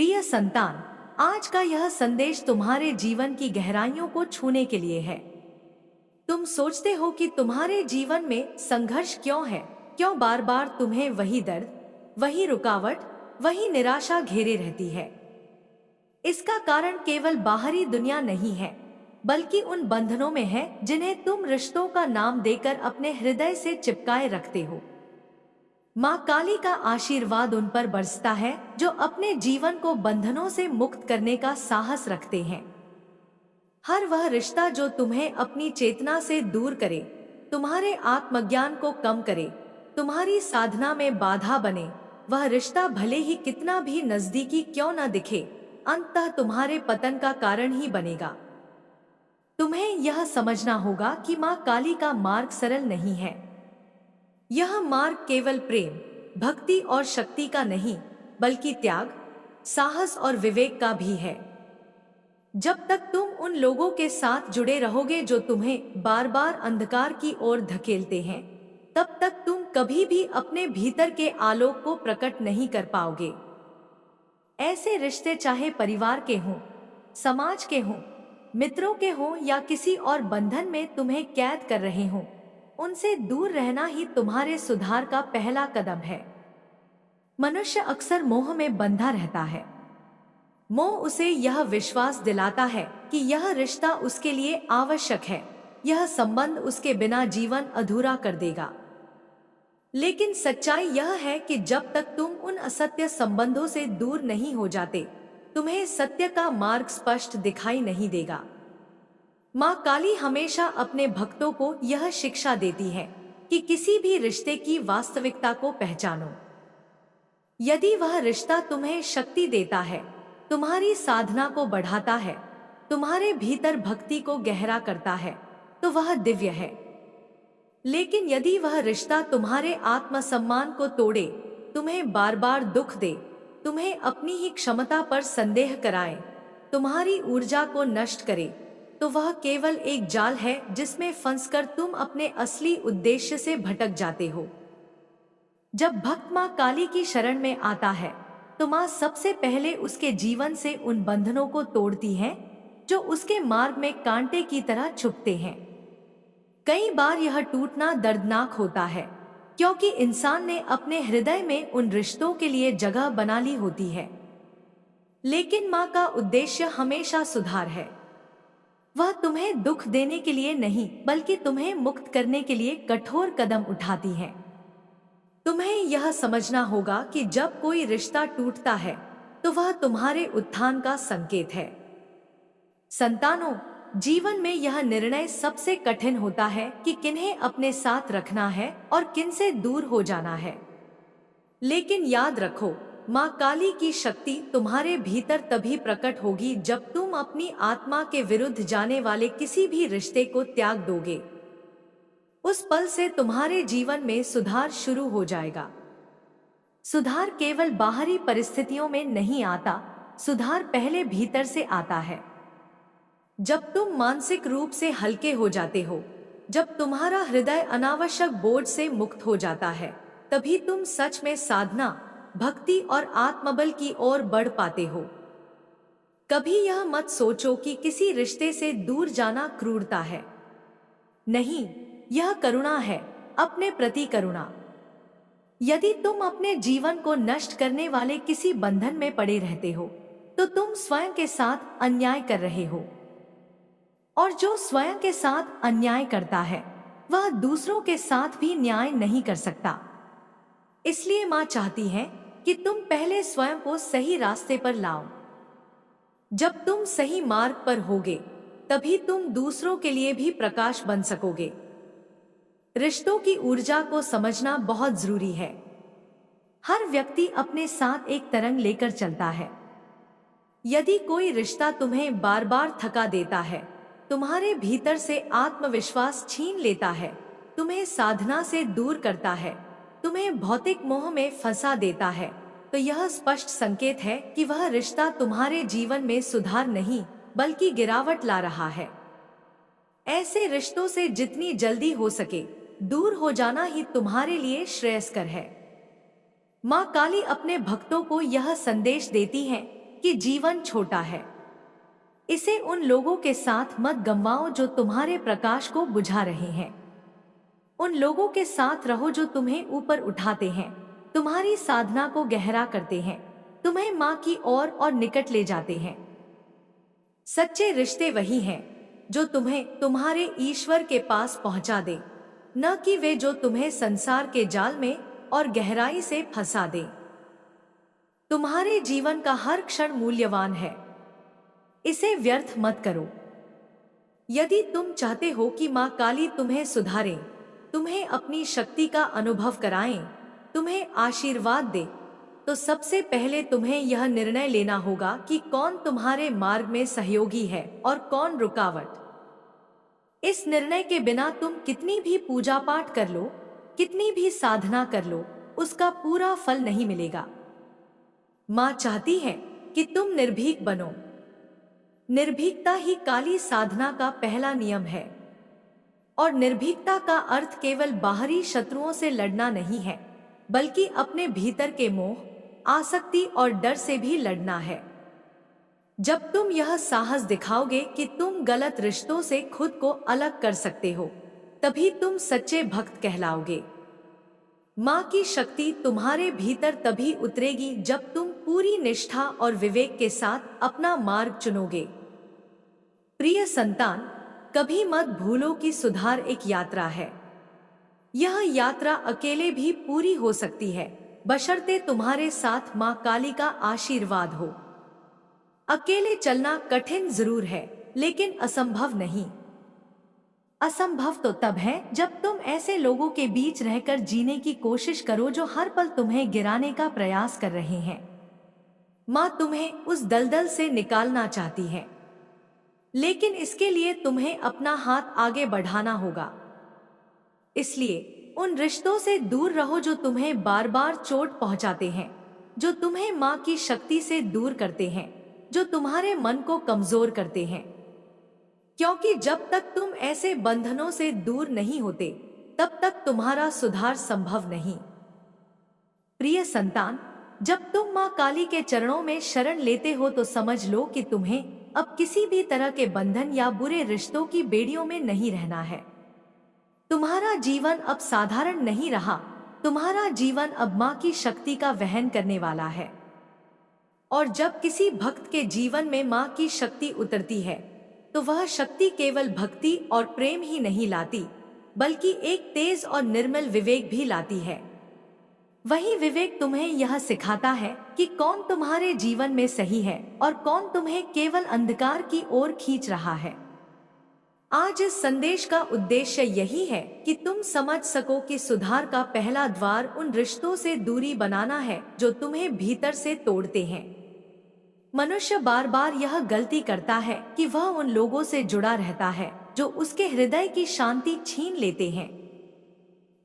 प्रिय संतान, आज का यह संदेश तुम्हारे जीवन की गहराइयों को छूने के लिए है। तुम सोचते हो कि तुम्हारे जीवन में संघर्ष क्यों है, क्यों बार बार तुम्हें वही दर्द, वही रुकावट, वही निराशा घेरे रहती है। इसका कारण केवल बाहरी दुनिया नहीं है, बल्कि उन बंधनों में है जिन्हें तुम रिश्तों का नाम देकर अपने हृदय से चिपकाए रखते हो। माँ काली का आशीर्वाद उन पर बरसता है जो अपने जीवन को बंधनों से मुक्त करने का साहस रखते हैं। हर वह रिश्ता जो तुम्हें अपनी चेतना से दूर करे, तुम्हारे आत्मज्ञान को कम करे, तुम्हारी साधना में बाधा बने, वह रिश्ता भले ही कितना भी नजदीकी क्यों न दिखे, अंततः तुम्हारे पतन का कारण ही बनेगा। तुम्हें यह समझना होगा कि माँ काली का मार्ग सरल नहीं है। यह मार्ग केवल प्रेम, भक्ति और शक्ति का नहीं, बल्कि त्याग, साहस और विवेक का भी है। जब तक तुम उन लोगों के साथ जुड़े रहोगे जो तुम्हें बार बार अंधकार की ओर धकेलते हैं, तब तक तुम कभी भी अपने भीतर के आलोक को प्रकट नहीं कर पाओगे। ऐसे रिश्ते चाहे परिवार के हों, समाज के हों, मित्रों के हों या किसी और बंधन में तुम्हें कैद कर रहे हों, उनसे दूर रहना ही तुम्हारे सुधार का पहला कदम है। मनुष्य अक्सर मोह में बंधा रहता है। मोह उसे यह विश्वास दिलाता है कि यह रिश्ता उसके लिए आवश्यक है, यह संबंध उसके बिना जीवन अधूरा कर देगा। लेकिन सच्चाई यह है कि जब तक तुम उन असत्य संबंधों से दूर नहीं हो जाते, तुम्हें सत्य का मार्ग स्पष्ट दिखाई नहीं देगा। माँ काली हमेशा अपने भक्तों को यह शिक्षा देती है कि किसी भी रिश्ते की वास्तविकता को पहचानो। यदि वह रिश्ता तुम्हें शक्ति देता है, तुम्हारी साधना को बढ़ाता है, तुम्हारे भीतर भक्ति को गहरा करता है, तो वह दिव्य है। लेकिन यदि वह रिश्ता तुम्हारे आत्मसम्मान को तोड़े, तुम्हें बार बार दुख दे, तुम्हें अपनी ही क्षमता पर संदेह कराए, तुम्हारी ऊर्जा को नष्ट करे, तो वह केवल एक जाल है जिसमें फंसकर तुम अपने असली उद्देश्य से भटक जाते हो। जब भक्त माँ काली की शरण में आता है, तो माँ सबसे पहले उसके जीवन से उन बंधनों को तोड़ती है जो उसके मार्ग में कांटे की तरह चुभते हैं। कई बार यह टूटना दर्दनाक होता है, क्योंकि इंसान ने अपने हृदय में उन रिश्तों के लिए जगह बना ली होती है। लेकिन माँ का उद्देश्य हमेशा सुधार है। वह तुम्हें दुख देने के लिए नहीं, बल्कि तुम्हें मुक्त करने के लिए कठोर कदम उठाती है। तुम्हें यह समझना होगा कि जब कोई रिश्ता टूटता है, तो वह तुम्हारे उत्थान का संकेत है। संतानों, जीवन में यह निर्णय सबसे कठिन होता है कि किन्हें अपने साथ रखना है और किनसे दूर हो जाना है। लेकिन याद रखो, माँ काली की शक्ति तुम्हारे भीतर तभी प्रकट होगी जब तुम अपनी आत्मा के विरुद्ध जाने वाले किसी भी रिश्ते को त्याग दोगे। उस पल से तुम्हारे जीवन में सुधार शुरू हो जाएगा। सुधार केवल बाहरी परिस्थितियों में नहीं आता, सुधार पहले भीतर से आता है। जब तुम मानसिक रूप से हल्के हो जाते हो, जब तुम्हारा हृदय अनावश्यक बोझ से मुक्त हो जाता है, तभी तुम सच में साधना, भक्ति और आत्मबल की ओर बढ़ पाते हो। कभी यह मत सोचो कि किसी रिश्ते से दूर जाना क्रूरता है। नहीं, यह करुणा है, अपने प्रति करुणा। यदि तुम अपने जीवन को नष्ट करने वाले किसी बंधन में पड़े रहते हो, तो तुम स्वयं के साथ अन्याय कर रहे हो। और जो स्वयं के साथ अन्याय करता है, वह दूसरों के साथ भी न्याय नहीं कर सकता। इसलिए माँ चाहती है कि तुम पहले स्वयं को सही रास्ते पर लाओ। जब तुम सही मार्ग पर होगे, तभी तुम दूसरों के लिए भी प्रकाश बन सकोगे। रिश्तों की ऊर्जा को समझना बहुत जरूरी है। हर व्यक्ति अपने साथ एक तरंग लेकर चलता है। यदि कोई रिश्ता तुम्हें बार बार थका देता है, तुम्हारे भीतर से आत्मविश्वास छीन लेता है, तुम्हें साधना से दूर करता है, तुम्हें भौतिक मोह में फंसा देता है, तो यह स्पष्ट संकेत है कि वह रिश्ता तुम्हारे जीवन में सुधार नहीं, बल्कि गिरावट ला रहा है। ऐसे रिश्तों से जितनी जल्दी हो सके दूर हो जाना ही तुम्हारे लिए श्रेयस्कर है। माँ काली अपने भक्तों को यह संदेश देती है कि जीवन छोटा है। इसे उन लोगों के साथ मत गंवाओ जो तुम्हारे प्रकाश को बुझा रहे हैं। उन लोगों के साथ रहो जो तुम्हें ऊपर उठाते हैं, तुम्हारी साधना को गहरा करते हैं, तुम्हें माँ की ओर और निकट ले जाते हैं। सच्चे रिश्ते वही हैं जो तुम्हें तुम्हारे ईश्वर के पास पहुंचा दे, न कि वे जो तुम्हें संसार के जाल में और गहराई से फंसा दे। तुम्हारे जीवन का हर क्षण मूल्यवान है, इसे व्यर्थ मत करो। यदि तुम चाहते हो कि माँ काली तुम्हें सुधारे, तुम्हें अपनी शक्ति का अनुभव कराएं, तुम्हें आशीर्वाद दे, तो सबसे पहले तुम्हें यह निर्णय लेना होगा कि कौन तुम्हारे मार्ग में सहयोगी है और कौन रुकावट। इस निर्णय के बिना तुम कितनी भी पूजा पाठ कर लो, कितनी भी साधना कर लो, उसका पूरा फल नहीं मिलेगा। माँ चाहती है कि तुम निर्भीक बनो। निर्भीकता ही काली साधना का पहला नियम है। और निर्भीकता का अर्थ केवल बाहरी शत्रुओं से लड़ना नहीं है, बल्कि अपने भीतर के मोह, आसक्ति और डर से भी लड़ना है। जब तुम यह साहस दिखाओगे कि तुम गलत रिश्तों से खुद को अलग कर सकते हो, तभी तुम सच्चे भक्त कहलाओगे। माँ की शक्ति तुम्हारे भीतर तभी उतरेगी जब तुम पूरी निष्ठा और विवेक के साथ अपना मार्ग चुनोगे। प्रिय संतान, कभी मत भूलो कि सुधार एक यात्रा है। यह यात्रा अकेले भी पूरी हो सकती है, बशर्ते तुम्हारे साथ माँ काली का आशीर्वाद हो। अकेले चलना कठिन जरूर है, लेकिन असंभव नहीं। असंभव तो तब है जब तुम ऐसे लोगों के बीच रहकर जीने की कोशिश करो जो हर पल तुम्हें गिराने का प्रयास कर रहे हैं। माँ तुम्हें उस दलदल से निकालना चाहती है, लेकिन इसके लिए तुम्हें अपना हाथ आगे बढ़ाना होगा। इसलिए उन रिश्तों से दूर रहो जो तुम्हें बार बार चोट पहुंचाते हैं, जो तुम्हें माँ की शक्ति से दूर करते हैं, जो तुम्हारे मन को कमजोर करते हैं। क्योंकि जब तक तुम ऐसे बंधनों से दूर नहीं होते, तब तक तुम्हारा सुधार संभव नहीं। प्रिय संतान, जब तुम माँ काली के चरणों में शरण लेते हो तो समझ लो कि तुम्हें अब किसी भी तरह के बंधन या बुरे रिश्तों की बेड़ियों में नहीं रहना है। तुम्हारा जीवन अब साधारण नहीं रहा, तुम्हारा जीवन अब माँ की शक्ति का वहन करने वाला है। और जब किसी भक्त के जीवन में माँ की शक्ति उतरती है, तो वह शक्ति केवल भक्ति और प्रेम ही नहीं लाती, बल्कि एक तेज और निर्मल विवेक भी लाती है। वही विवेक तुम्हें यह सिखाता है कि कौन तुम्हारे जीवन में सही है और कौन तुम्हें केवल अंधकार की ओर खींच रहा है। आज इस संदेश का उद्देश्य यही है कि तुम समझ सको कि सुधार का पहला द्वार उन रिश्तों से दूरी बनाना है जो तुम्हें भीतर से तोड़ते हैं। मनुष्य बार बार यह गलती करता है कि वह उन लोगों से जुड़ा रहता है जो उसके हृदय की शांति छीन लेते हैं।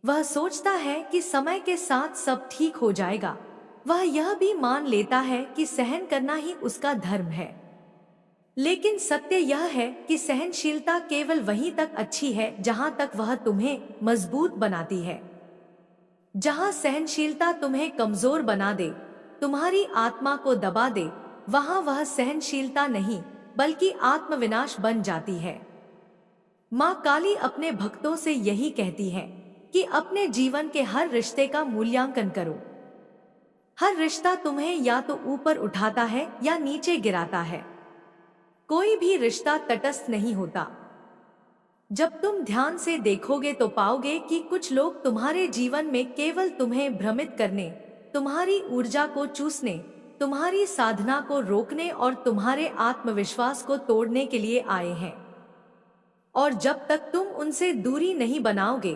वह सोचता है कि समय के साथ सब ठीक हो जाएगा। वह यह भी मान लेता है कि सहन करना ही उसका धर्म है। लेकिन सत्य यह है कि सहनशीलता केवल वहीं तक अच्छी है जहां तक वह तुम्हें मजबूत बनाती है। जहां सहनशीलता तुम्हें कमजोर बना दे, तुम्हारी आत्मा को दबा दे, वहां वह सहनशीलता नहीं बल्कि आत्मविनाश बन जाती है। माँ काली अपने भक्तों से यही कहती है कि अपने जीवन के हर रिश्ते का मूल्यांकन करो। हर रिश्ता तुम्हें या तो ऊपर उठाता है या नीचे गिराता है। कोई भी रिश्ता तटस्थ नहीं होता। जब तुम ध्यान से देखोगे तो पाओगे कि कुछ लोग तुम्हारे जीवन में केवल तुम्हें भ्रमित करने, तुम्हारी ऊर्जा को चूसने, तुम्हारी साधना को रोकने और तुम्हारे आत्मविश्वास को तोड़ने के लिए आए हैं। और जब तक तुम उनसे दूरी नहीं बनाओगे,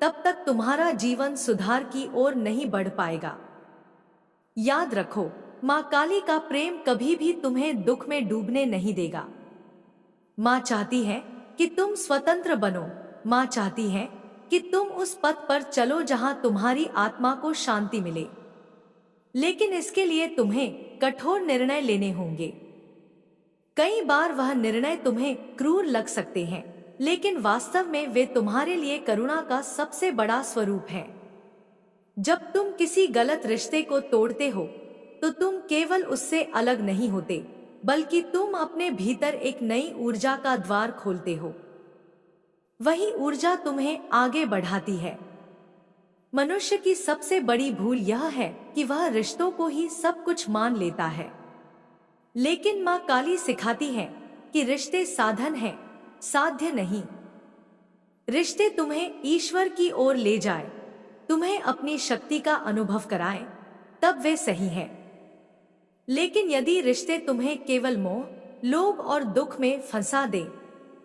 तब तक तुम्हारा जीवन सुधार की ओर नहीं बढ़ पाएगा। याद रखो, माँ काली का प्रेम कभी भी तुम्हें दुख में डूबने नहीं देगा। माँ चाहती है कि तुम स्वतंत्र बनो। माँ चाहती है कि तुम उस पथ पर चलो जहां तुम्हारी आत्मा को शांति मिले। लेकिन इसके लिए तुम्हें कठोर निर्णय लेने होंगे। कई बार वह निर्णय तुम्हें क्रूर लग सकते हैं, लेकिन वास्तव में वे तुम्हारे लिए करुणा का सबसे बड़ा स्वरूप है। जब तुम किसी गलत रिश्ते को तोड़ते हो, तो तुम केवल उससे अलग नहीं होते, बल्कि तुम अपने भीतर एक नई ऊर्जा का द्वार खोलते हो। वही ऊर्जा तुम्हें आगे बढ़ाती है। मनुष्य की सबसे बड़ी भूल यह है कि वह रिश्तों को ही सब कुछ मान लेता है। लेकिन माँ काली सिखाती है कि रिश्ते साधन हैं, साध्य नहीं। रिश्ते तुम्हें ईश्वर की ओर ले जाए, तुम्हें अपनी शक्ति का अनुभव कराएं, तब वे सही हैं। लेकिन यदि रिश्ते तुम्हें केवल मोह, लोभ और दुख में फंसा दे,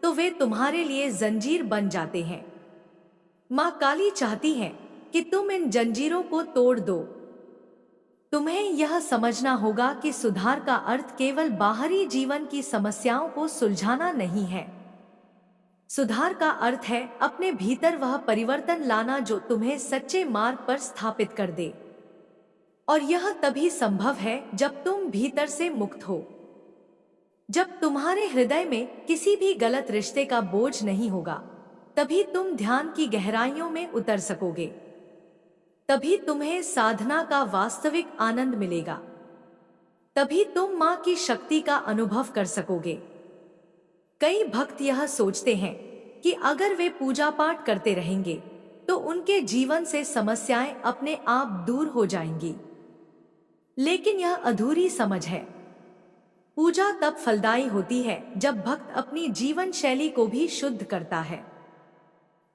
तो वे तुम्हारे लिए जंजीर बन जाते हैं। माँ काली चाहती है कि तुम इन जंजीरों को तोड़ दो। तुम्हें यह समझना होगा कि सुधार का अर्थ केवल बाहरी जीवन की समस्याओं को सुलझाना नहीं है। सुधार का अर्थ है अपने भीतर वह परिवर्तन लाना जो तुम्हें सच्चे मार्ग पर स्थापित कर दे। और यह तभी संभव है जब तुम भीतर से मुक्त हो। जब तुम्हारे हृदय में किसी भी गलत रिश्ते का बोझ नहीं होगा, तभी तुम ध्यान की गहराइयों में उतर सकोगे। तभी तुम्हें साधना का वास्तविक आनंद मिलेगा। तभी तुम माँ की शक्ति का अनुभव कर सकोगे। कई भक्त यह सोचते हैं कि अगर वे पूजा पाठ करते रहेंगे तो उनके जीवन से समस्याएं अपने आप दूर हो जाएंगी। लेकिन यह अधूरी समझ है। पूजा तब फलदायी होती है जब भक्त अपनी जीवन शैली को भी शुद्ध करता है।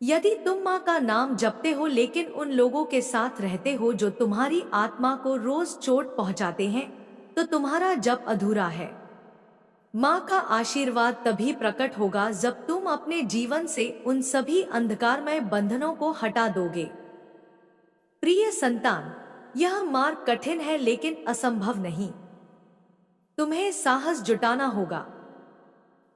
यदि तुम माँ का नाम जपते हो लेकिन उन लोगों के साथ रहते हो जो तुम्हारी आत्मा को रोज चोट पहुंचाते हैं, तो तुम्हारा जप अधूरा है। माँ का आशीर्वाद तभी प्रकट होगा जब तुम अपने जीवन से उन सभी अंधकारमय बंधनों को हटा दोगे। प्रिय संतान, यह मार्ग कठिन है लेकिन असंभव नहीं। तुम्हें साहस जुटाना होगा।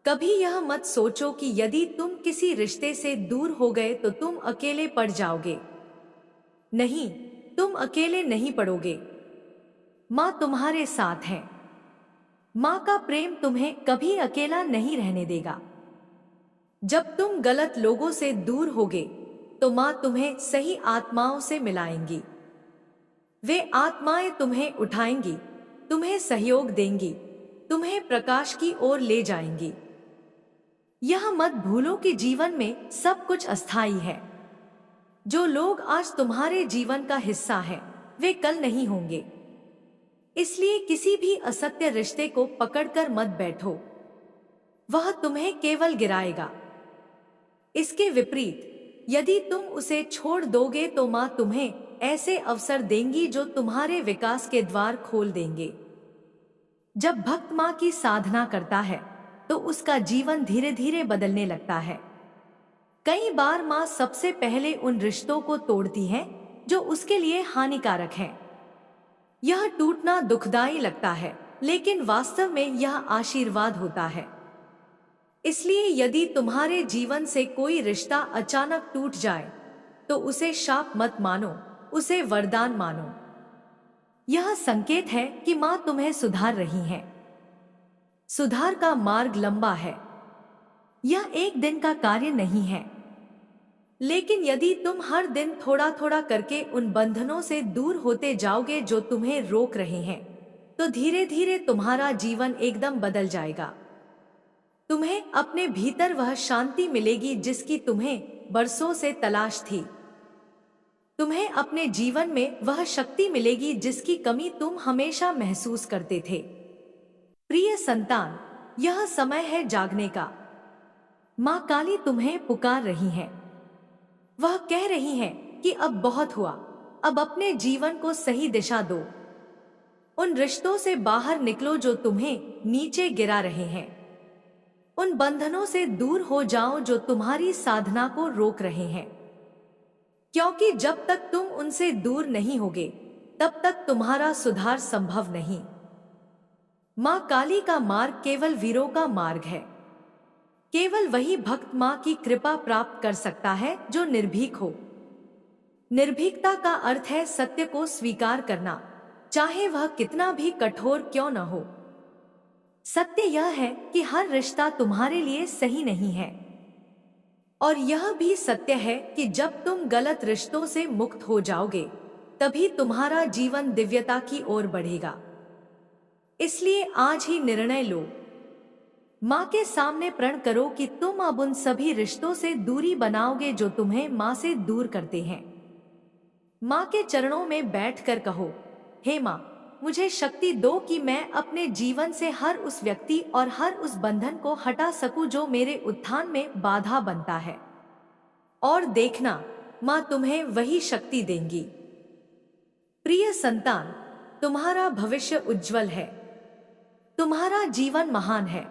कभी यह मत सोचो कि यदि तुम किसी रिश्ते से दूर हो गए तो तुम अकेले पड़ जाओगे। नहीं, तुम अकेले नहीं पड़ोगे। माँ तुम्हारे साथ है। माँ का प्रेम तुम्हें कभी अकेला नहीं रहने देगा। जब तुम गलत लोगों से दूर होगे तो माँ तुम्हें सही आत्माओं से मिलाएंगी। वे आत्माएं तुम्हें उठाएंगी, तुम्हें सहयोग देंगी, तुम्हें प्रकाश की ओर ले जाएंगी। यह मत भूलो कि जीवन में सब कुछ अस्थायी है। जो लोग आज तुम्हारे जीवन का हिस्सा हैं, वे कल नहीं होंगे। इसलिए किसी भी असत्य रिश्ते को पकड़कर मत बैठो, वह तुम्हें केवल गिराएगा। इसके विपरीत यदि तुम उसे छोड़ दोगे तो माँ तुम्हें ऐसे अवसर देंगी जो तुम्हारे विकास के द्वार खोल देंगे। जब भक्त माँ की साधना करता है तो उसका जीवन धीरे धीरे बदलने लगता है। कई बार माँ सबसे पहले उन रिश्तों को तोड़ती है जो उसके लिए हानिकारक हैं। यह टूटना दुखदाई लगता है, लेकिन वास्तव में यह आशीर्वाद होता है। इसलिए यदि तुम्हारे जीवन से कोई रिश्ता अचानक टूट जाए तो उसे शाप मत मानो, उसे वरदान मानो। यह संकेत है कि माँ तुम्हें सुधार रही है। सुधार का मार्ग लंबा है। यह एक दिन का कार्य नहीं है। लेकिन यदि तुम हर दिन थोड़ा थोड़ा करके उन बंधनों से दूर होते जाओगे जो तुम्हें रोक रहे हैं, तो धीरे धीरे तुम्हारा जीवन एकदम बदल जाएगा। तुम्हें अपने भीतर वह शांति मिलेगी जिसकी तुम्हें बरसों से तलाश थी। तुम्हें अपने जीवन में वह शक्ति मिलेगी जिसकी कमी तुम हमेशा महसूस करते थे। प्रिय संतान, यह समय है जागने का। माँ काली तुम्हें पुकार रही है। वह कह रही है कि अब बहुत हुआ, अब अपने जीवन को सही दिशा दो। उन रिश्तों से बाहर निकलो जो तुम्हें नीचे गिरा रहे हैं। उन बंधनों से दूर हो जाओ जो तुम्हारी साधना को रोक रहे हैं। क्योंकि जब तक तुम उनसे दूर नहीं होगे, तब तक तुम्हारा सुधार संभव नहीं। माँ काली का मार्ग केवल वीरों का मार्ग है। केवल वही भक्त माँ की कृपा प्राप्त कर सकता है जो निर्भीक हो। निर्भीकता का अर्थ है सत्य को स्वीकार करना, चाहे वह कितना भी कठोर क्यों न हो। सत्य यह है कि हर रिश्ता तुम्हारे लिए सही नहीं है। और यह भी सत्य है कि जब तुम गलत रिश्तों से मुक्त हो जाओगे, तभी तुम्हारा जीवन दिव्यता की ओर बढ़ेगा। इसलिए आज ही निर्णय लो। माँ के सामने प्रण करो कि तुम अब उन सभी रिश्तों से दूरी बनाओगे जो तुम्हें माँ से दूर करते हैं। माँ के चरणों में बैठकर कहो, हे माँ, मुझे शक्ति दो कि मैं अपने जीवन से हर उस व्यक्ति और हर उस बंधन को हटा सकूं जो मेरे उत्थान में बाधा बनता है। और देखना, माँ तुम्हें वही शक्ति देंगी। प्रिय संतान, तुम्हारा भविष्य उज्जवल है। तुम्हारा जीवन महान है,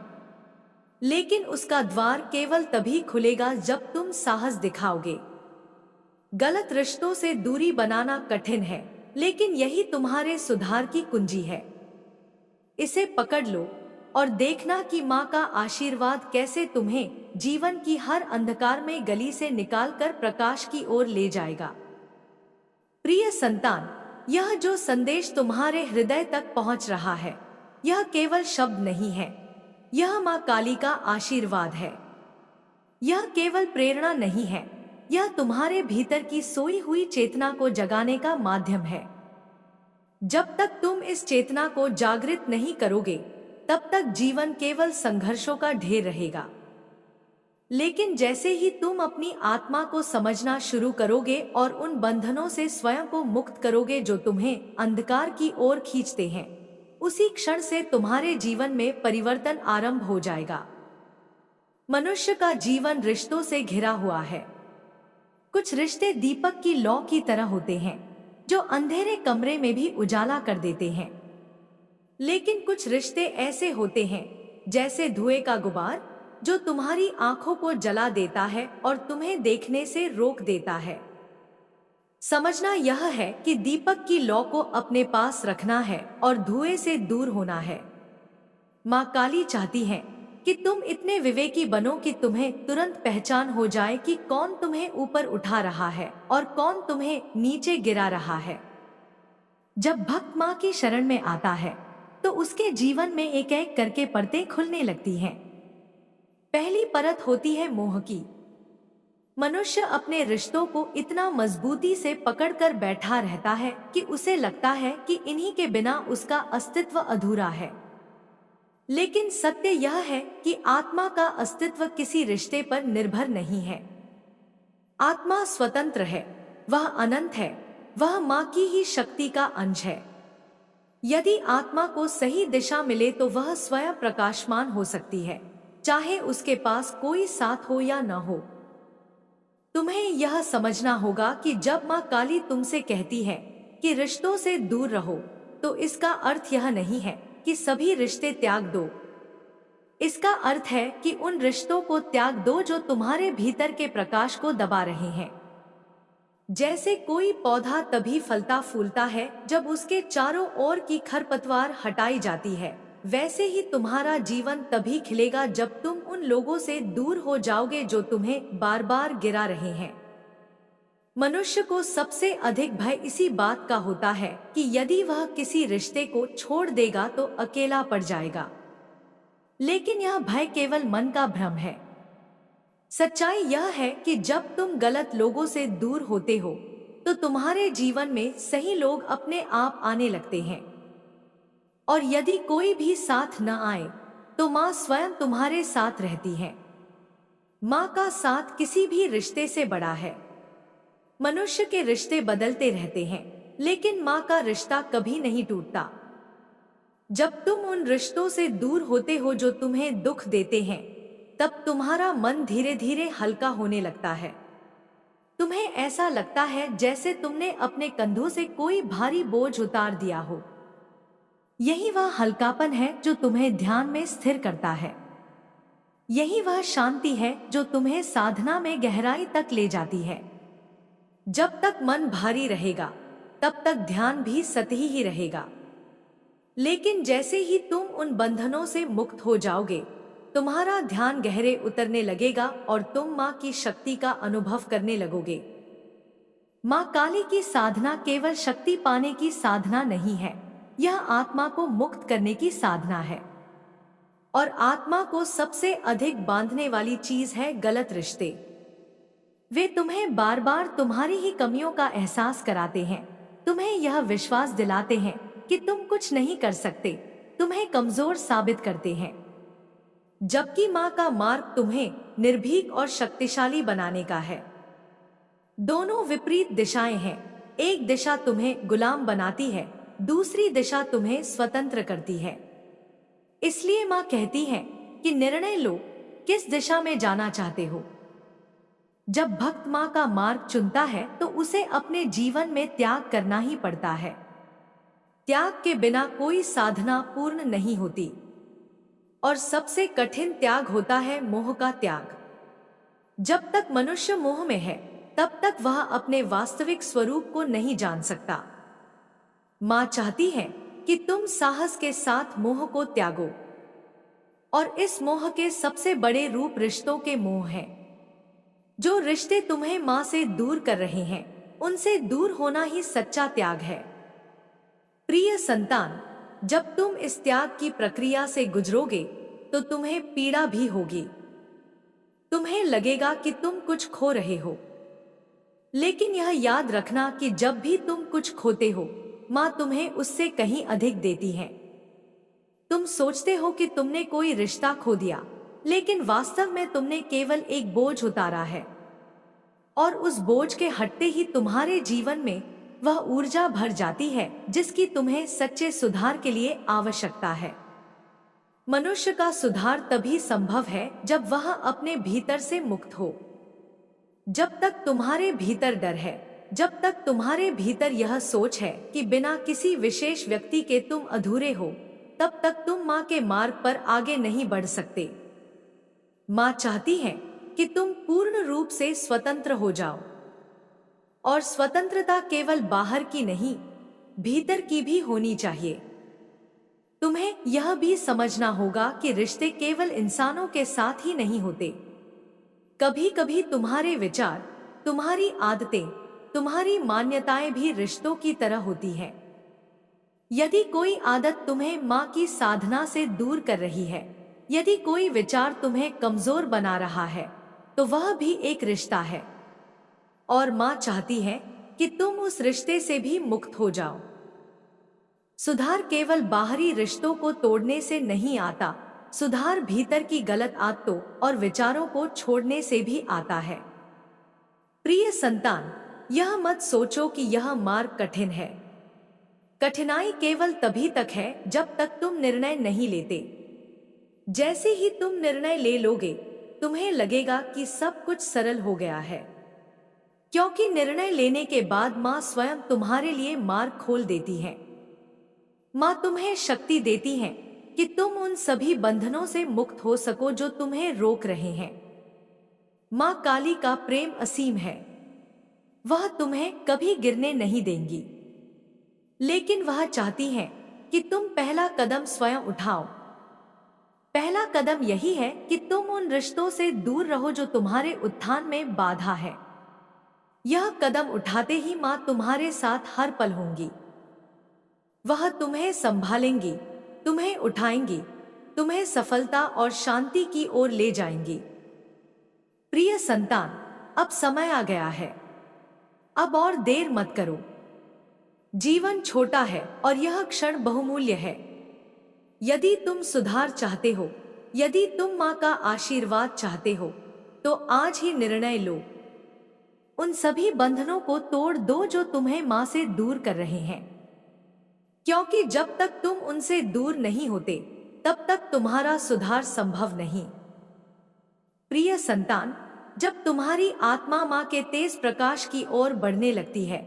लेकिन उसका द्वार केवल तभी खुलेगा जब तुम साहस दिखाओगे। गलत रिश्तों से दूरी बनाना कठिन है, लेकिन यही तुम्हारे सुधार की कुंजी है। इसे पकड़ लो और देखना कि माँ का आशीर्वाद कैसे तुम्हें जीवन की हर अंधकार में गली से निकालकर प्रकाश की ओर ले जाएगा। प्रिय संतान, यह जो संदेश तुम्हारे हृदय तक पहुंच रहा है, यह केवल शब्द नहीं है, यह माँ काली का आशीर्वाद है। यह केवल प्रेरणा नहीं है, यह तुम्हारे भीतर की सोई हुई चेतना को जगाने का माध्यम है। जब तक तुम इस चेतना को जागृत नहीं करोगे, तब तक जीवन केवल संघर्षों का ढेर रहेगा। लेकिन जैसे ही तुम अपनी आत्मा को समझना शुरू करोगे और उन बंधनों से स्वयं को मुक्त करोगे जो तुम्हें अंधकार की ओर खींचते हैं, उसी क्षण से तुम्हारे जीवन में परिवर्तन आरंभ हो जाएगा। मनुष्य का जीवन रिश्तों से घिरा हुआ है। कुछ रिश्ते दीपक की लौ की तरह होते हैं, जो अंधेरे कमरे में भी उजाला कर देते हैं। लेकिन कुछ रिश्ते ऐसे होते हैं जैसे धुएं का गुबार, जो तुम्हारी आंखों को जला देता है और तुम्हें देखने से रोक देता है। समझना यह है कि दीपक की लौ को अपने पास रखना है और धुएं से दूर होना है। माँ काली चाहती है कि तुम इतने विवेकी बनो कि तुम्हें तुरंत पहचान हो जाए कि कौन तुम्हें ऊपर उठा रहा है और कौन तुम्हें नीचे गिरा रहा है। जब भक्त माँ की शरण में आता है, तो उसके जीवन में एक एक करके परतें खुलने लगती हैं। पहली परत होती है मोह की। मनुष्य अपने रिश्तों को इतना मजबूती से पकड़कर बैठा रहता है कि उसे लगता है कि इन्हीं के बिना उसका अस्तित्व अधूरा है। लेकिन सत्य यह है कि आत्मा का अस्तित्व किसी रिश्ते पर निर्भर नहीं है। आत्मा स्वतंत्र है, वह अनंत है, वह माँ की ही शक्ति का अंश है। यदि आत्मा को सही दिशा मिले तो वह स्वयं प्रकाशमान हो सकती है, चाहे उसके पास कोई साथ हो या न हो। तुम्हें यह समझना होगा कि जब माँ काली तुमसे कहती है कि रिश्तों से दूर रहो, तो इसका अर्थ यह नहीं है कि सभी रिश्ते त्याग दो। इसका अर्थ है कि उन रिश्तों को त्याग दो जो तुम्हारे भीतर के प्रकाश को दबा रहे हैं। जैसे कोई पौधा तभी फलता फूलता है जब उसके चारों ओर की खरपतवार हटाई जाती है, वैसे ही तुम्हारा जीवन तभी खिलेगा जब तुम उन लोगों से दूर हो जाओगे जो तुम्हें बार बार गिरा रहे हैं। मनुष्य को सबसे अधिक भय इसी बात का होता है कि यदि वह किसी रिश्ते को छोड़ देगा तो अकेला पड़ जाएगा। लेकिन यह भय केवल मन का भ्रम है। सच्चाई यह है कि जब तुम गलत लोगों से दूर होते हो, तो तुम्हारे जीवन में सही लोग अपने आप आने लगते हैं। और यदि कोई भी साथ न आए, तो माँ स्वयं तुम्हारे साथ रहती है। माँ का साथ किसी भी रिश्ते से बड़ा है। मनुष्य के रिश्ते बदलते रहते हैं, लेकिन माँ का रिश्ता कभी नहीं टूटता। जब तुम उन रिश्तों से दूर होते हो जो तुम्हें दुख देते हैं, तब तुम्हारा मन धीरे धीरे हल्का होने लगता है। तुम्हें ऐसा लगता है जैसे तुमने अपने कंधों से कोई भारी बोझ उतार दिया हो। यही वह हल्कापन है जो तुम्हें ध्यान में स्थिर करता है। यही वह शांति है जो तुम्हें साधना में गहराई तक ले जाती है। जब तक मन भारी रहेगा, तब तक ध्यान भी सतही ही रहेगा। लेकिन जैसे ही तुम उन बंधनों से मुक्त हो जाओगे, तुम्हारा ध्यान गहरे उतरने लगेगा और तुम माँ की शक्ति का अनुभव करने लगोगे। माँ काली की साधना केवल शक्ति पाने की साधना नहीं है, यह आत्मा को मुक्त करने की साधना है। और आत्मा को सबसे अधिक बांधने वाली चीज है गलत रिश्ते। वे तुम्हें बार बार तुम्हारी ही कमियों का एहसास कराते हैं, तुम्हें यह विश्वास दिलाते हैं कि तुम कुछ नहीं कर सकते, तुम्हें कमजोर साबित करते हैं, जबकि माँ का मार्ग तुम्हें निर्भीक और शक्तिशाली बनाने का है। दोनों विपरीत दिशाएं हैं। एक दिशा तुम्हें गुलाम बनाती है, दूसरी दिशा तुम्हें स्वतंत्र करती है। इसलिए माँ कहती है कि निर्णय लो, किस दिशा में जाना चाहते हो। जब भक्त माँ का मार्ग चुनता है तो उसे अपने जीवन में त्याग करना ही पड़ता है। त्याग के बिना कोई साधना पूर्ण नहीं होती, और सबसे कठिन त्याग होता है मोह का त्याग। जब तक मनुष्य मोह में है तब तक वह अपने वास्तविक स्वरूप को नहीं जान सकता। माँ चाहती है कि तुम साहस के साथ मोह को त्यागो, और इस मोह के सबसे बड़े रूप रिश्तों के मोह हैं। जो रिश्ते तुम्हें माँ से दूर कर रहे हैं, उनसे दूर होना ही सच्चा त्याग है। प्रिय संतान, जब तुम इस त्याग की प्रक्रिया से गुजरोगे तो तुम्हें पीड़ा भी होगी। तुम्हें लगेगा कि तुम कुछ खो रहे हो, लेकिन यह याद रखना कि जब भी तुम कुछ खोते हो, माँ तुम्हें उससे कहीं अधिक देती है। तुम सोचते हो कि तुमने कोई रिश्ता खो दिया, लेकिन वास्तव में तुमने केवल एक बोझ उतारा है, और उस बोझ के हटते ही तुम्हारे जीवन में वह ऊर्जा भर जाती है जिसकी तुम्हें सच्चे सुधार के लिए आवश्यकता है। मनुष्य का सुधार तभी संभव है जब वह अपने भीतर से मुक्त हो। जब तक तुम्हारे भीतर डर है, जब तक तुम्हारे भीतर यह सोच है कि बिना किसी विशेष व्यक्ति के तुम अधूरे हो, तब तक तुम माँ के मार्ग पर आगे नहीं बढ़ सकते। माँ चाहती है कि तुम पूर्ण रूप से स्वतंत्र हो जाओ, और स्वतंत्रता केवल बाहर की नहीं, भीतर की भी होनी चाहिए। तुम्हें यह भी समझना होगा कि रिश्ते केवल इंसानों के साथ ही नहीं होते। कभी कभी तुम्हारे विचार, तुम्हारी आदतें, तुम्हारी मान्यताएं भी रिश्तों की तरह होती हैं। यदि कोई आदत तुम्हें माँ की साधना से दूर कर रही है, यदि कोई विचार तुम्हें कमजोर बना रहा है, तो वह भी एक रिश्ता है, और माँ चाहती है कि तुम उस रिश्ते से भी मुक्त हो जाओ। सुधार केवल बाहरी रिश्तों को तोड़ने से नहीं आता, सुधार भीतर की गलत आदतों और विचारों को छोड़ने से भी आता है। प्रिय संतान, यह मत सोचो कि यह मार्ग कठिन है। कठिनाई केवल तभी तक है जब तक तुम निर्णय नहीं लेते। जैसे ही तुम निर्णय ले लोगे, तुम्हें लगेगा कि सब कुछ सरल हो गया है, क्योंकि निर्णय लेने के बाद माँ स्वयं तुम्हारे लिए मार्ग खोल देती है। माँ तुम्हें शक्ति देती है कि तुम उन सभी बंधनों से मुक्त हो सको जो तुम्हें रोक रहे हैं। माँ काली का प्रेम असीम है। वह तुम्हें कभी गिरने नहीं देंगी, लेकिन वह चाहती है कि तुम पहला कदम स्वयं उठाओ। पहला कदम यही है कि तुम उन रिश्तों से दूर रहो जो तुम्हारे उत्थान में बाधा है। यह कदम उठाते ही माँ तुम्हारे साथ हर पल होंगी। वह तुम्हें संभालेंगी, तुम्हें उठाएंगी, तुम्हें सफलता और शांति की ओर ले जाएंगी। प्रिय संतान, अब समय आ गया है। अब और देर मत करो। जीवन छोटा है और यह क्षण बहुमूल्य है। यदि तुम सुधार चाहते हो, यदि तुम माँ का आशीर्वाद चाहते हो, तो आज ही निर्णय लो। उन सभी बंधनों को तोड़ दो जो तुम्हें माँ से दूर कर रहे हैं, क्योंकि जब तक तुम उनसे दूर नहीं होते, तब तक तुम्हारा सुधार संभव नहीं। प्रिय संतान, जब तुम्हारी आत्मा माँ के तेज प्रकाश की ओर बढ़ने लगती है,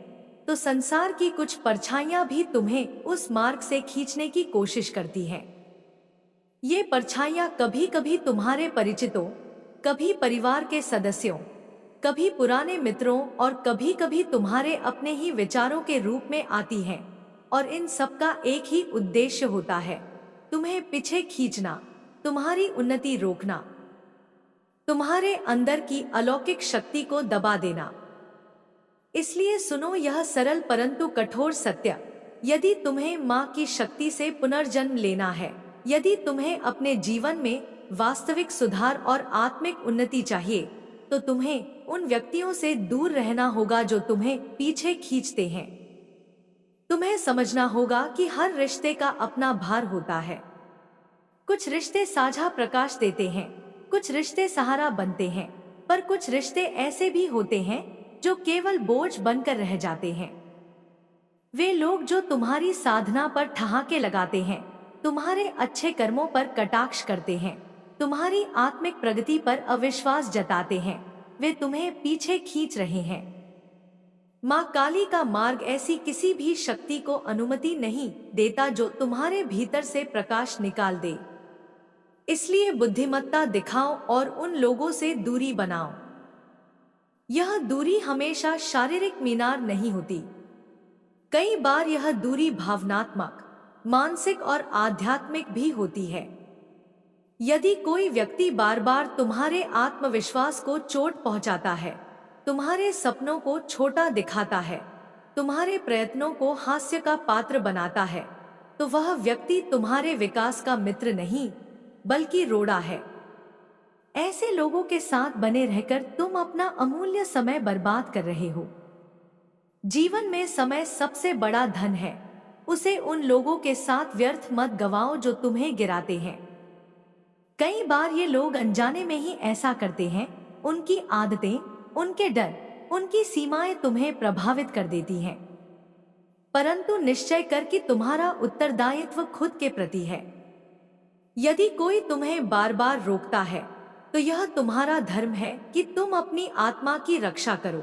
तो संसार की कुछ परछाइयां भी तुम्हें उस मार्ग से खींचने की कोशिश करती हैं। ये परछाइयां कभी कभी तुम्हारे परिचितों, कभी परिवार के सदस्यों, कभी पुराने मित्रों और कभी कभी तुम्हारे अपने ही विचारों के रूप में आती हैं, और इन सब का एक ही उद्देश्य होता है, तुम्हें पीछे खींचना, तुम्हारी उन्नति रोकना, तुम्हारे अंदर की अलौकिक शक्ति को दबा देना। इसलिए सुनो यह सरल परंतु कठोर सत्य। यदि तुम्हें माँ की शक्ति से पुनर्जन्म लेना है, यदि तुम्हें अपने जीवन में वास्तविक सुधार और आत्मिक उन्नति चाहिए, तो तुम्हें उन व्यक्तियों से दूर रहना होगा जो तुम्हें पीछे खींचते हैं। तुम्हें समझना होगा कि हर रिश्ते का अपना भार होता है। कुछ रिश्ते साझा प्रकाश देते हैं, कुछ रिश्ते सहारा बनते हैं, पर कुछ रिश्ते ऐसे भी होते हैं जो केवल बोझ बनकर रह जाते हैं। वे लोग जो तुम्हारी साधना पर ठहाके लगाते हैं, तुम्हारे अच्छे कर्मों पर कटाक्ष करते हैं, तुम्हारी आत्मिक प्रगति पर अविश्वास जताते हैं, वे तुम्हें पीछे खींच रहे हैं। माँ काली का मार्ग ऐसी किसी भी शक्ति को अनुमति नहीं देता जो तुम्हारे भीतर से प्रकाश निकाल दे। इसलिए बुद्धिमत्ता दिखाओ और उन लोगों से दूरी बनाओ। यह दूरी हमेशा शारीरिक मीनार नहीं होती। कई बार यह दूरी भावनात्मक, मानसिक और आध्यात्मिक भी होती है। यदि कोई व्यक्ति बार बार तुम्हारे आत्मविश्वास को चोट पहुंचाता है, तुम्हारे सपनों को छोटा दिखाता है, तुम्हारे प्रयत्नों को हास्य का पात्र बनाता है, तो वह व्यक्ति तुम्हारे विकास का मित्र नहीं बल्कि रोड़ा है। ऐसे लोगों के साथ बने रहकर तुम अपना अमूल्य समय बर्बाद कर रहे हो। जीवन में समय सबसे बड़ा धन है, उसे उन लोगों के साथ व्यर्थ मत गवाओ जो तुम्हें गिराते हैं। कई बार ये लोग अनजाने में ही ऐसा करते हैं। उनकी आदतें, उनके डर, उनकी सीमाएं तुम्हें प्रभावित कर देती हैं। परंतु निश्चय कर कि तुम्हारा उत्तरदायित्व खुद के प्रति है। यदि कोई तुम्हें बार बार रोकता है तो यह तुम्हारा धर्म है कि तुम अपनी आत्मा की रक्षा करो।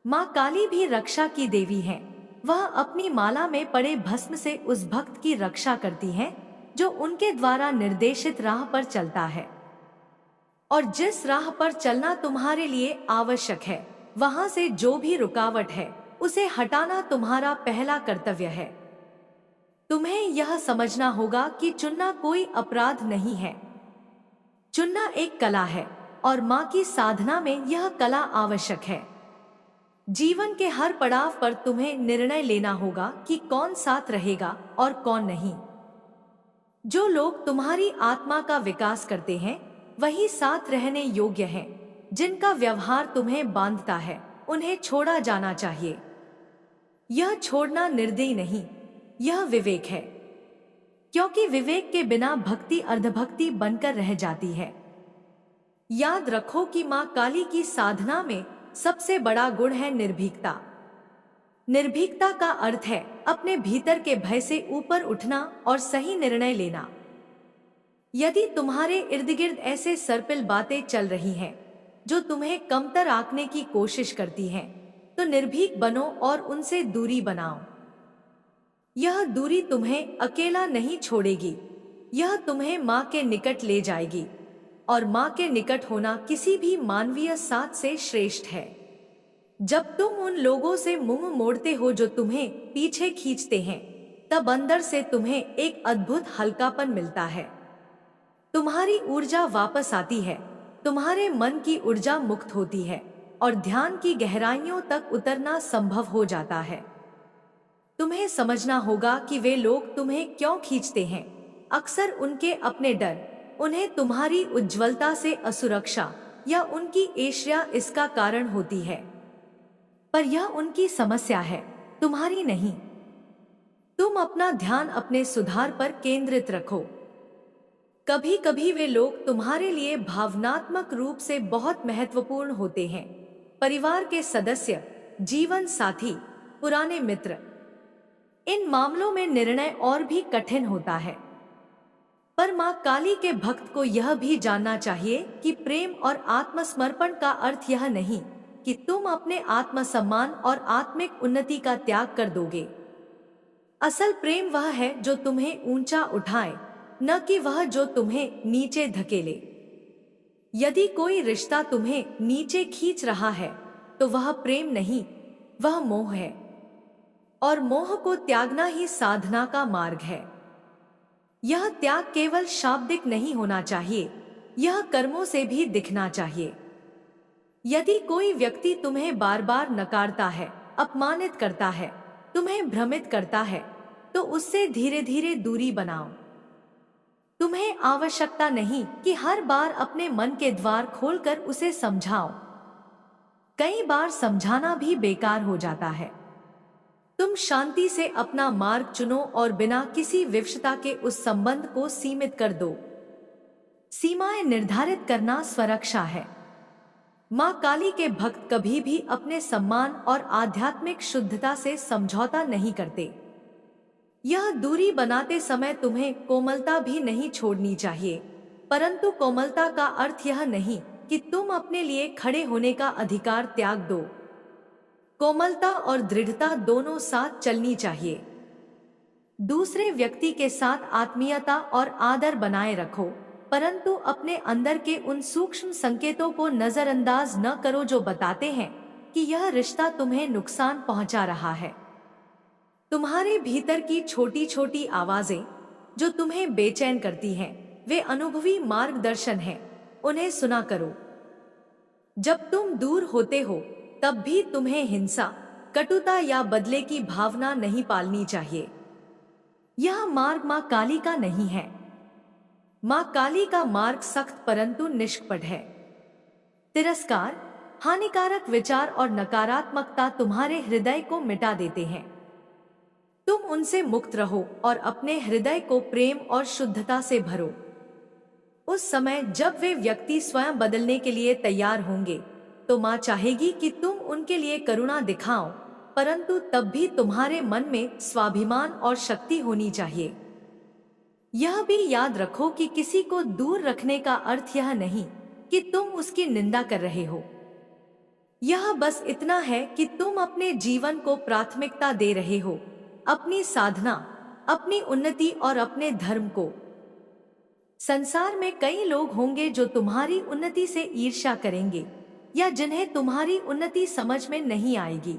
माँ काली भी रक्षा की देवी है। वह अपनी माला में पड़े भस्म से उस भक्त की रक्षा करती है जो उनके द्वारा निर्देशित राह पर चलता है। और जिस राह पर चलना तुम्हारे लिए आवश्यक है, वहां से जो भी रुकावट है उसे हटाना तुम्हारा पहला कर्तव्य है। तुम्हें यह समझना होगा कि चुनना कोई अपराध नहीं है। चुनना एक कला है और माँ की साधना में यह कला आवश्यक है। जीवन के हर पड़ाव पर तुम्हें निर्णय लेना होगा कि कौन साथ रहेगा और कौन नहीं। जो लोग तुम्हारी आत्मा का विकास करते हैं वही साथ रहने योग्य हैं। जिनका व्यवहार तुम्हें बांधता है उन्हें छोड़ा जाना चाहिए। यह छोड़ना निर्दयी नहीं, यह विवेक है, क्योंकि विवेक के बिना भक्ति अर्धभक्ति बनकर रह जाती है। याद रखो कि माँ काली की साधना में सबसे बड़ा गुण है निर्भीकता। निर्भीकता का अर्थ है अपने भीतर के भय से ऊपर उठना और सही निर्णय लेना। यदि तुम्हारे इर्द गिर्द ऐसे सर्पिल बातें चल रही हैं जो तुम्हें कमतर आंकने की कोशिश करती हैं, तो निर्भीक बनो और उनसे दूरी बनाओ। यह दूरी तुम्हें अकेला नहीं छोड़ेगी, यह तुम्हें माँ के निकट ले जाएगी। और माँ के निकट होना किसी भी मानवीय साथ से श्रेष्ठ है। जब तुम उन लोगों से मुंह मोड़ते हो जो तुम्हें पीछे खींचते हैं, तब अंदर से तुम्हें एक अद्भुत हल्कापन मिलता है। तुम्हारी ऊर्जा वापस आती है, तुम्हारे मन की ऊर्जा मुक्त होती है और ध्यान की गहराइयों तक उतरना संभव हो जाता है। तुम्हें समझना होगा कि वे लोग तुम्हें क्यों खींचते हैं। अक्सर उनके अपने डर, उन्हें तुम्हारी उज्ज्वलता से असुरक्षा या उनकी ईर्ष्या इसका कारण होती है। पर यह उनकी समस्या है, तुम्हारी नहीं। तुम अपना ध्यान अपने सुधार पर केंद्रित रखो। कभी कभी वे लोग तुम्हारे लिए भावनात्मक रूप से बहुत महत्वपूर्ण होते हैं। परिवार के सदस्य, जीवन साथी, पुराने मित्र। इन मामलों में निर्णय और भी कठिन होता है। पर माँ काली के भक्त को यह भी जानना चाहिए कि प्रेम और आत्मसमर्पण का अर्थ यह नहीं कि तुम अपने आत्मसम्मान और आत्मिक उन्नति का त्याग कर दोगे। असल प्रेम वह है जो तुम्हें ऊंचा उठाए, न कि वह जो तुम्हें नीचे धकेले। यदि कोई रिश्ता तुम्हें नीचे खींच रहा है तो वह प्रेम नहीं, वह मोह है। और मोह को त्यागना ही साधना का मार्ग है। यह त्याग केवल शाब्दिक नहीं होना चाहिए, यह कर्मों से भी दिखना चाहिए। यदि कोई व्यक्ति तुम्हें बार बार नकारता है, अपमानित करता है, तुम्हें भ्रमित करता है, तो उससे धीरे धीरे दूरी बनाओ। तुम्हें आवश्यकता नहीं कि हर बार अपने मन के द्वार खोलकर उसे समझाओ। कई बार समझाना भी बेकार हो जाता है। तुम शांति से अपना मार्ग चुनो और बिना किसी विवशता के उस संबंध को सीमित कर दो। सीमाएं निर्धारित करना स्वरक्षा है। मां काली के भक्त कभी भी अपने सम्मान और आध्यात्मिक शुद्धता से समझौता नहीं करते। यह दूरी बनाते समय तुम्हें कोमलता भी नहीं छोड़नी चाहिए, परंतु कोमलता का अर्थ यह नहीं कि तुम अपने लिए खड़े होने का अधिकार त्याग दो। कोमलता और दृढ़ता दोनों साथ चलनी चाहिए। दूसरे व्यक्ति के साथ आत्मीयता और आदर बनाए रखो, परंतु अपने अंदर के उन सूक्ष्म संकेतों को नजरअंदाज न करो जो बताते हैं कि यह रिश्ता तुम्हें नुकसान पहुंचा रहा है। तुम्हारे भीतर की छोटी छोटी आवाजें जो तुम्हें बेचैन करती हैं, वे अनुभवी मार्गदर्शन हैं, उन्हें सुना करो। जब तुम दूर होते हो तब भी तुम्हें हिंसा, कटुता या बदले की भावना नहीं पालनी चाहिए। यह मार्ग मां काली का नहीं है। मां काली का मार्ग सख्त परंतु निष्कपट है। तिरस्कार, हानिकारक विचार और नकारात्मकता तुम्हारे हृदय को मिटा देते हैं। तुम उनसे मुक्त रहो और अपने हृदय को प्रेम और शुद्धता से भरो। उस समय जब वे व्यक्ति स्वयं बदलने के लिए तैयार होंगे तो मां चाहेगी कि तुम उनके लिए करुणा दिखाओ, परंतु तब भी तुम्हारे मन में स्वाभिमान और शक्ति होनी चाहिए। यह भी याद रखो कि किसी को दूर रखने का अर्थ यह नहीं कि तुम उसकी निंदा कर रहे हो। यह बस इतना है कि तुम अपने जीवन को प्राथमिकता दे रहे हो, अपनी साधना, अपनी उन्नति और अपने धर्म को। संसार में कई लोग होंगे जो तुम्हारी उन्नति से ईर्ष्या करेंगे या जिन्हें तुम्हारी उन्नति समझ में नहीं आएगी,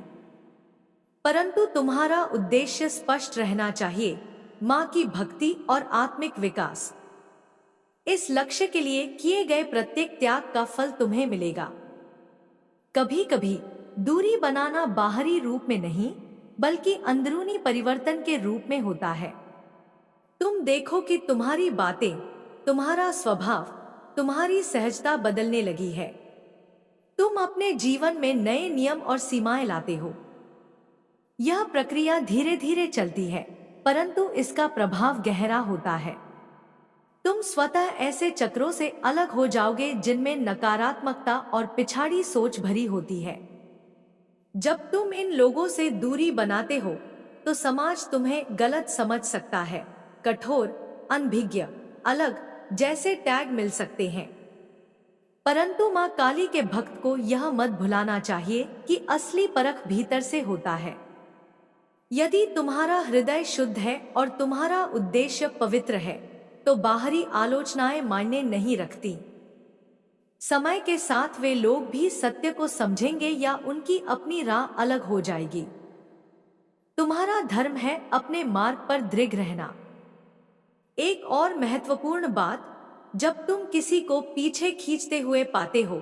परंतु तुम्हारा उद्देश्य स्पष्ट रहना चाहिए, मां की भक्ति और आत्मिक विकास। इस लक्ष्य के लिए किए गए प्रत्येक त्याग का फल तुम्हें मिलेगा। कभी कभी दूरी बनाना बाहरी रूप में नहीं बल्कि अंदरूनी परिवर्तन के रूप में होता है। तुम देखो कि तुम्हारी बातें, तुम्हारा स्वभाव, तुम्हारी सहजता बदलने लगी है। तुम अपने जीवन में नए नियम और सीमाएं लाते हो। यह प्रक्रिया धीरे धीरे चलती है, परंतु इसका प्रभाव गहरा होता है। तुम स्वतः ऐसे चक्रों से अलग हो जाओगे जिनमें नकारात्मकता और पिछाड़ी सोच भरी होती है। जब तुम इन लोगों से दूरी बनाते हो तो समाज तुम्हें गलत समझ सकता है, कठोर, अनभिज्ञ, अलग जैसे टैग मिल सकते हैं। परंतु मां काली के भक्त को यह मत भुलाना चाहिए कि असली परख भीतर से होता है। यदि तुम्हारा हृदय शुद्ध है और तुम्हारा उद्देश्य पवित्र है तो बाहरी आलोचनाएं मायने नहीं रखती। समय के साथ वे लोग भी सत्य को समझेंगे या उनकी अपनी राह अलग हो जाएगी। तुम्हारा धर्म है अपने मार्ग पर दृढ़ रहना। एक और महत्वपूर्ण बात, जब तुम किसी को पीछे खींचते हुए पाते हो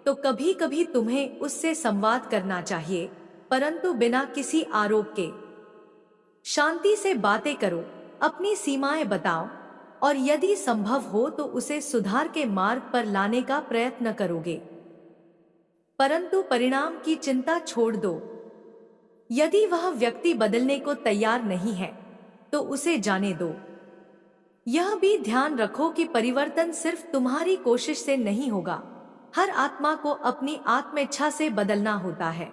तो कभी कभी तुम्हें उससे संवाद करना चाहिए, परंतु बिना किसी आरोप के। शांति से बातें करो, अपनी सीमाएं बताओ और यदि संभव हो तो उसे सुधार के मार्ग पर लाने का प्रयत्न करोगे, परंतु परिणाम की चिंता छोड़ दो। यदि वह व्यक्ति बदलने को तैयार नहीं है तो उसे जाने दो। यह भी ध्यान रखो कि परिवर्तन सिर्फ तुम्हारी कोशिश से नहीं होगा। हर आत्मा को अपनी आत्मेच्छा से बदलना होता है।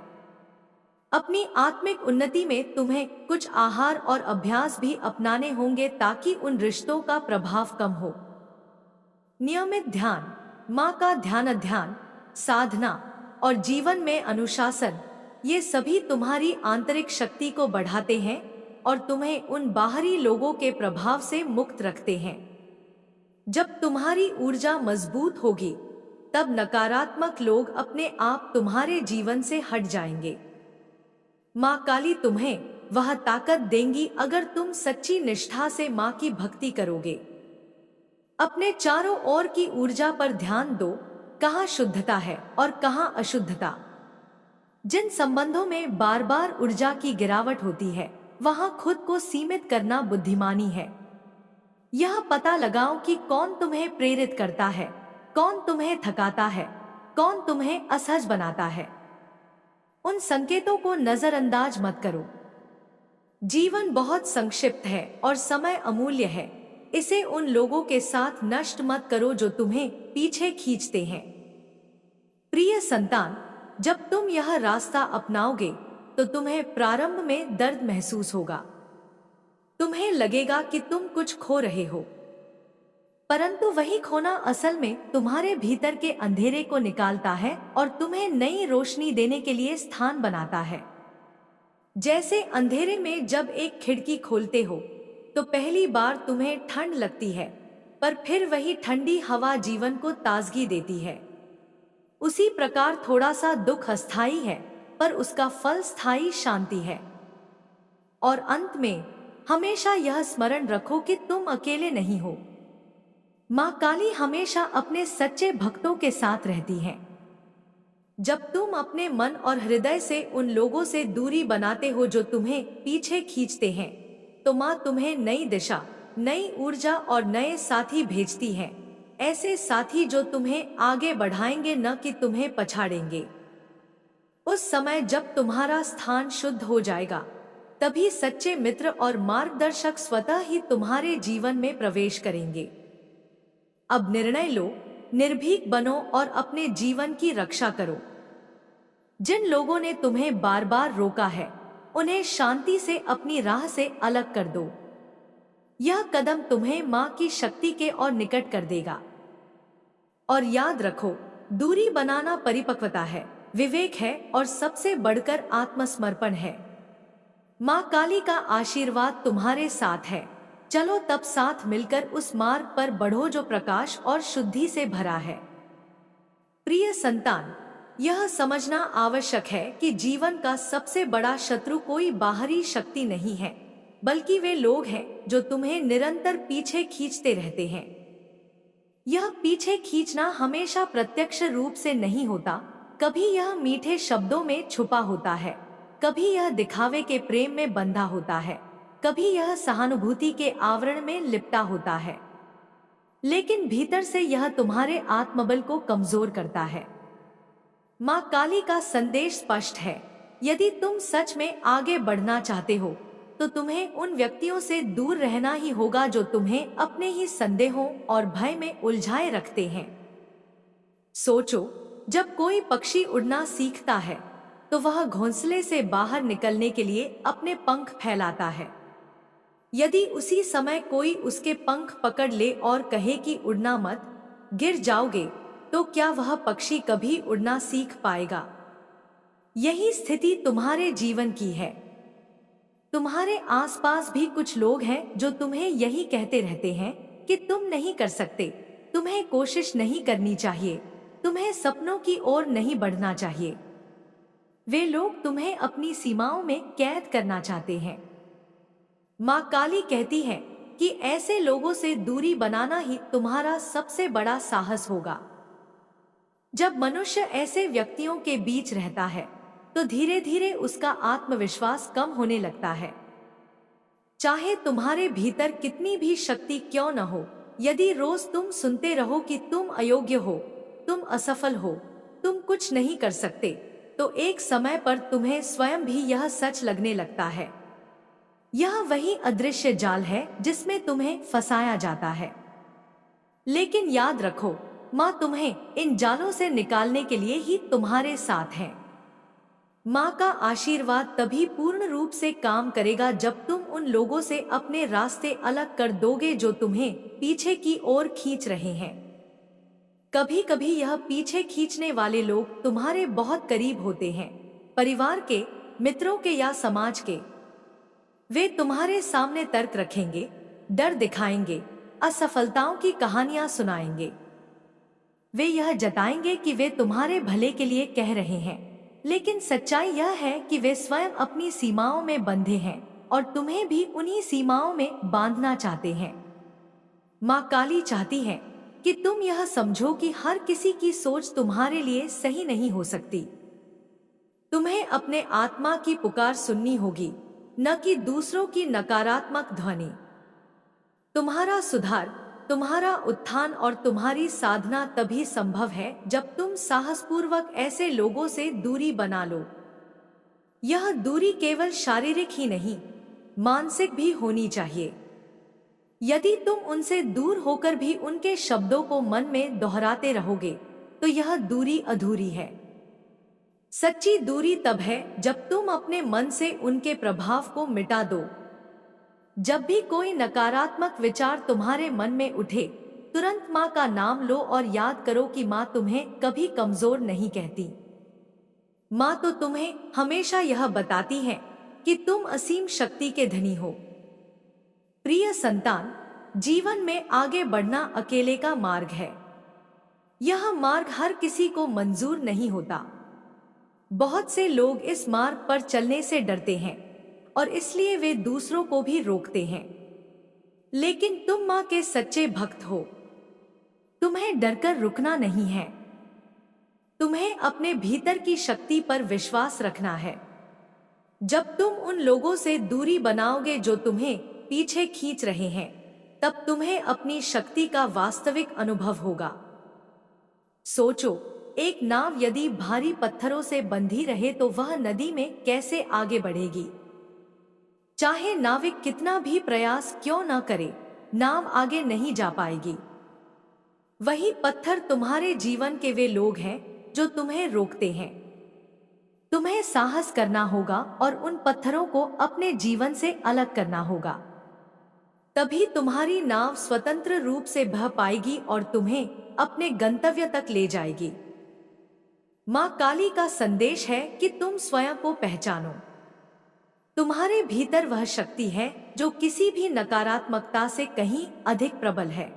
अपनी आत्मिक उन्नति में तुम्हें कुछ आहार और अभ्यास भी अपनाने होंगे ताकि उन रिश्तों का प्रभाव कम हो। नियमित ध्यान, मां का ध्यान, साधना और जीवन में अनुशासन, ये सभी तुम्हारी आंतरिक शक्ति को बढ़ाते हैं और तुम्हें उन बाहरी लोगों के प्रभाव से मुक्त रखते हैं। जब तुम्हारी ऊर्जा मजबूत होगी तब नकारात्मक लोग अपने आप तुम्हारे जीवन से हट जाएंगे। मां काली तुम्हें वह ताकत देंगी अगर तुम सच्ची निष्ठा से मां की भक्ति करोगे। अपने चारों ओर की ऊर्जा पर ध्यान दो, कहाँ शुद्धता है और कहाँ अशुद्धता। जिन संबंधों में बार बार ऊर्जा की गिरावट होती है वहां खुद को सीमित करना बुद्धिमानी है। यह पता लगाओ कि कौन तुम्हें प्रेरित करता है, कौन तुम्हें थकाता है, कौन तुम्हें असहज बनाता है। उन संकेतों को नजरअंदाज मत करो। जीवन बहुत संक्षिप्त है और समय अमूल्य है। इसे उन लोगों के साथ नष्ट मत करो जो तुम्हें पीछे खींचते हैं। प्रिय संतान, जब तुम यह रास्ता अपनाओगे तो तुम्हें प्रारंभ में दर्द महसूस होगा। तुम्हें लगेगा कि तुम कुछ खो रहे हो, परंतु वही खोना असल में तुम्हारे भीतर के अंधेरे को निकालता है और तुम्हें नई रोशनी देने के लिए स्थान बनाता है। जैसे अंधेरे में जब एक खिड़की खोलते हो तो पहली बार तुम्हें ठंड लगती है, पर फिर वही ठंडी हवा जीवन को ताजगी देती है। उसी प्रकार थोड़ा सा दुख अस्थायी है, पर उसका फल स्थायी शांति है। और अंत में हमेशा यह स्मरण रखो कि तुम अकेले नहीं हो। माँ काली हमेशा अपने सच्चे भक्तों के साथ रहती है। जब तुम अपने मन और हृदय से उन लोगों से दूरी बनाते हो जो तुम्हें पीछे खींचते हैं, तो माँ तुम्हें नई दिशा, नई ऊर्जा और नए साथी भेजती है। ऐसे साथी जो तुम्हें आगे बढ़ाएंगे, न कि तुम्हें पछाड़ेंगे। उस समय जब तुम्हारा स्थान शुद्ध हो जाएगा, तभी सच्चे मित्र और मार्गदर्शक स्वतः ही तुम्हारे जीवन में प्रवेश करेंगे। अब निर्णय लो, निर्भीक बनो और अपने जीवन की रक्षा करो। जिन लोगों ने तुम्हें बार बार रोका है, उन्हें शांति से अपनी राह से अलग कर दो। यह कदम तुम्हें माँ की शक्ति के और निकट कर देगा। और याद रखो, दूरी बनाना परिपक्वता है, विवेक है और सबसे बढ़कर आत्मसमर्पण है। माँ काली का आशीर्वाद तुम्हारे साथ है। चलो तब साथ मिलकर उस मार्ग पर बढ़ो जो प्रकाश और शुद्धि से भरा है। प्रिय संतान, यह समझना आवश्यक है कि जीवन का सबसे बड़ा शत्रु कोई बाहरी शक्ति नहीं है, बल्कि वे लोग हैं जो तुम्हें निरंतर पीछे खींचते रहते हैं। यह पीछे खींचना हमेशा प्रत्यक्ष रूप से नहीं होता। कभी यह मीठे शब्दों में छुपा होता है, कभी यह दिखावे के प्रेम में बंधा होता है, कभी यह सहानुभूति के आवरण में लिपटा होता है। लेकिन भीतर से यह तुम्हारे आत्मबल को कमजोर करता है। माँ काली का संदेश स्पष्ट है। यदि तुम सच में आगे बढ़ना चाहते हो, तो तुम्हें उन व्यक्तियों से दूर रहना ही होगा जो तुम्हें अपने ही संदेहों और भय में उलझाए रखते हैं। सोचो, जब कोई पक्षी उड़ना सीखता है, तो वह घोंसले से बाहर निकलने के लिए अपने पंख फैलाता है। यदि उसी समय कोई उसके पंख पकड़ ले और कहे कि उड़ना मत, गिर जाओगे, तो क्या वह पक्षी कभी उड़ना सीख पाएगा? यही स्थिति तुम्हारे जीवन की है। तुम्हारे आसपास भी कुछ लोग हैं जो तुम्हें यही कहते रहते हैं कि तुम नहीं कर सकते, तुम्हें कोशिश नहीं करनी चाहिए, तुम्हें सपनों की ओर नहीं बढ़ना चाहिए। वे लोग तुम्हें अपनी सीमाओं में कैद करना चाहते हैं। माँ काली कहती है कि ऐसे लोगों से दूरी बनाना ही तुम्हारा सबसे बड़ा साहस होगा। जब मनुष्य ऐसे व्यक्तियों के बीच रहता है, तो धीरे धीरे उसका आत्मविश्वास कम होने लगता है। चाहे तुम्हारे भीतर कितनी भी शक्ति क्यों न हो, यदि रोज तुम सुनते रहो कि तुम अयोग्य हो, तुम असफल हो, तुम कुछ नहीं कर सकते, तो एक समय पर तुम्हें स्वयं भी यह सच लगने लगता है। यह वही अदृश्य जाल है जिसमें तुम्हें फंसाया जाता है। लेकिन याद रखो, माँ तुम्हें इन जालों से निकालने के लिए ही तुम्हारे साथ है। माँ का आशीर्वाद तभी पूर्ण रूप से काम करेगा जब तुम उन लोगों से अपने रास्ते अलग कर दोगे जो तुम्हें पीछे की ओर खींच रहे हैं। कभी कभी यह पीछे खींचने वाले लोग तुम्हारे बहुत करीब होते हैं, परिवार के, मित्रों के या समाज के। वे तुम्हारे सामने तर्क रखेंगे, डर दिखाएंगे, असफलताओं की कहानियां सुनाएंगे। वे यह जताएंगे कि वे तुम्हारे भले के लिए कह रहे हैं, लेकिन सच्चाई यह है कि वे स्वयं अपनी सीमाओं में बंधे हैं और तुम्हें भी उन्हीं सीमाओं में बांधना चाहते हैं। माँ काली चाहती है कि तुम यह समझो कि हर किसी की सोच तुम्हारे लिए सही नहीं हो सकती। तुम्हें अपने आत्मा की पुकार सुननी होगी, न कि दूसरों की नकारात्मक ध्वनि। तुम्हारा सुधार, तुम्हारा उत्थान और तुम्हारी साधना तभी संभव है जब तुम साहसपूर्वक ऐसे लोगों से दूरी बना लो। यह दूरी केवल शारीरिक ही नहीं, मानसिक भी होनी चाहिए। यदि तुम उनसे दूर होकर भी उनके शब्दों को मन में दोहराते रहोगे तो यह दूरी अधूरी है। सच्ची दूरी तब है जब तुम अपने मन से उनके प्रभाव को मिटा दो। जब भी कोई नकारात्मक विचार तुम्हारे मन में उठे, तुरंत माँ का नाम लो और याद करो कि माँ तुम्हें कभी कमजोर नहीं कहती। माँ तो तुम्हें हमेशा यह बताती है कि तुम असीम शक्ति के धनी हो। प्रिय संतान, जीवन में आगे बढ़ना अकेले का मार्ग है। यह मार्ग हर किसी को मंजूर नहीं होता। बहुत से लोग इस मार्ग पर चलने से डरते हैं और इसलिए वे दूसरों को भी रोकते हैं। लेकिन तुम माँ के सच्चे भक्त हो। तुम्हें डरकर रुकना नहीं है। तुम्हें अपने भीतर की शक्ति पर विश्वास रखना है। जब तुम उन लोगों से दूरी बनाओगे जो तुम्हें पीछे खींच रहे हैं, तब तुम्हें अपनी शक्ति का वास्तविक अनुभव होगा। सोचो, एक नाव यदि भारी पत्थरों से बंधी रहे तो वह नदी में कैसे आगे बढ़ेगी। चाहे नाविक कितना भी प्रयास क्यों न करे, नाव आगे नहीं जा पाएगी। वही पत्थर तुम्हारे जीवन के वे लोग हैं जो तुम्हें रोकते हैं। तुम्हें साहस करना होगा और उन पत्थरों को अपने जीवन से अलग करना होगा। तभी तुम्हारी नाव स्वतंत्र रूप से बह पाएगी और तुम्हें अपने गंतव्य तक ले जाएगी। माँ काली का संदेश है कि तुम स्वयं को पहचानो। तुम्हारे भीतर वह शक्ति है जो किसी भी नकारात्मकता से कहीं अधिक प्रबल है।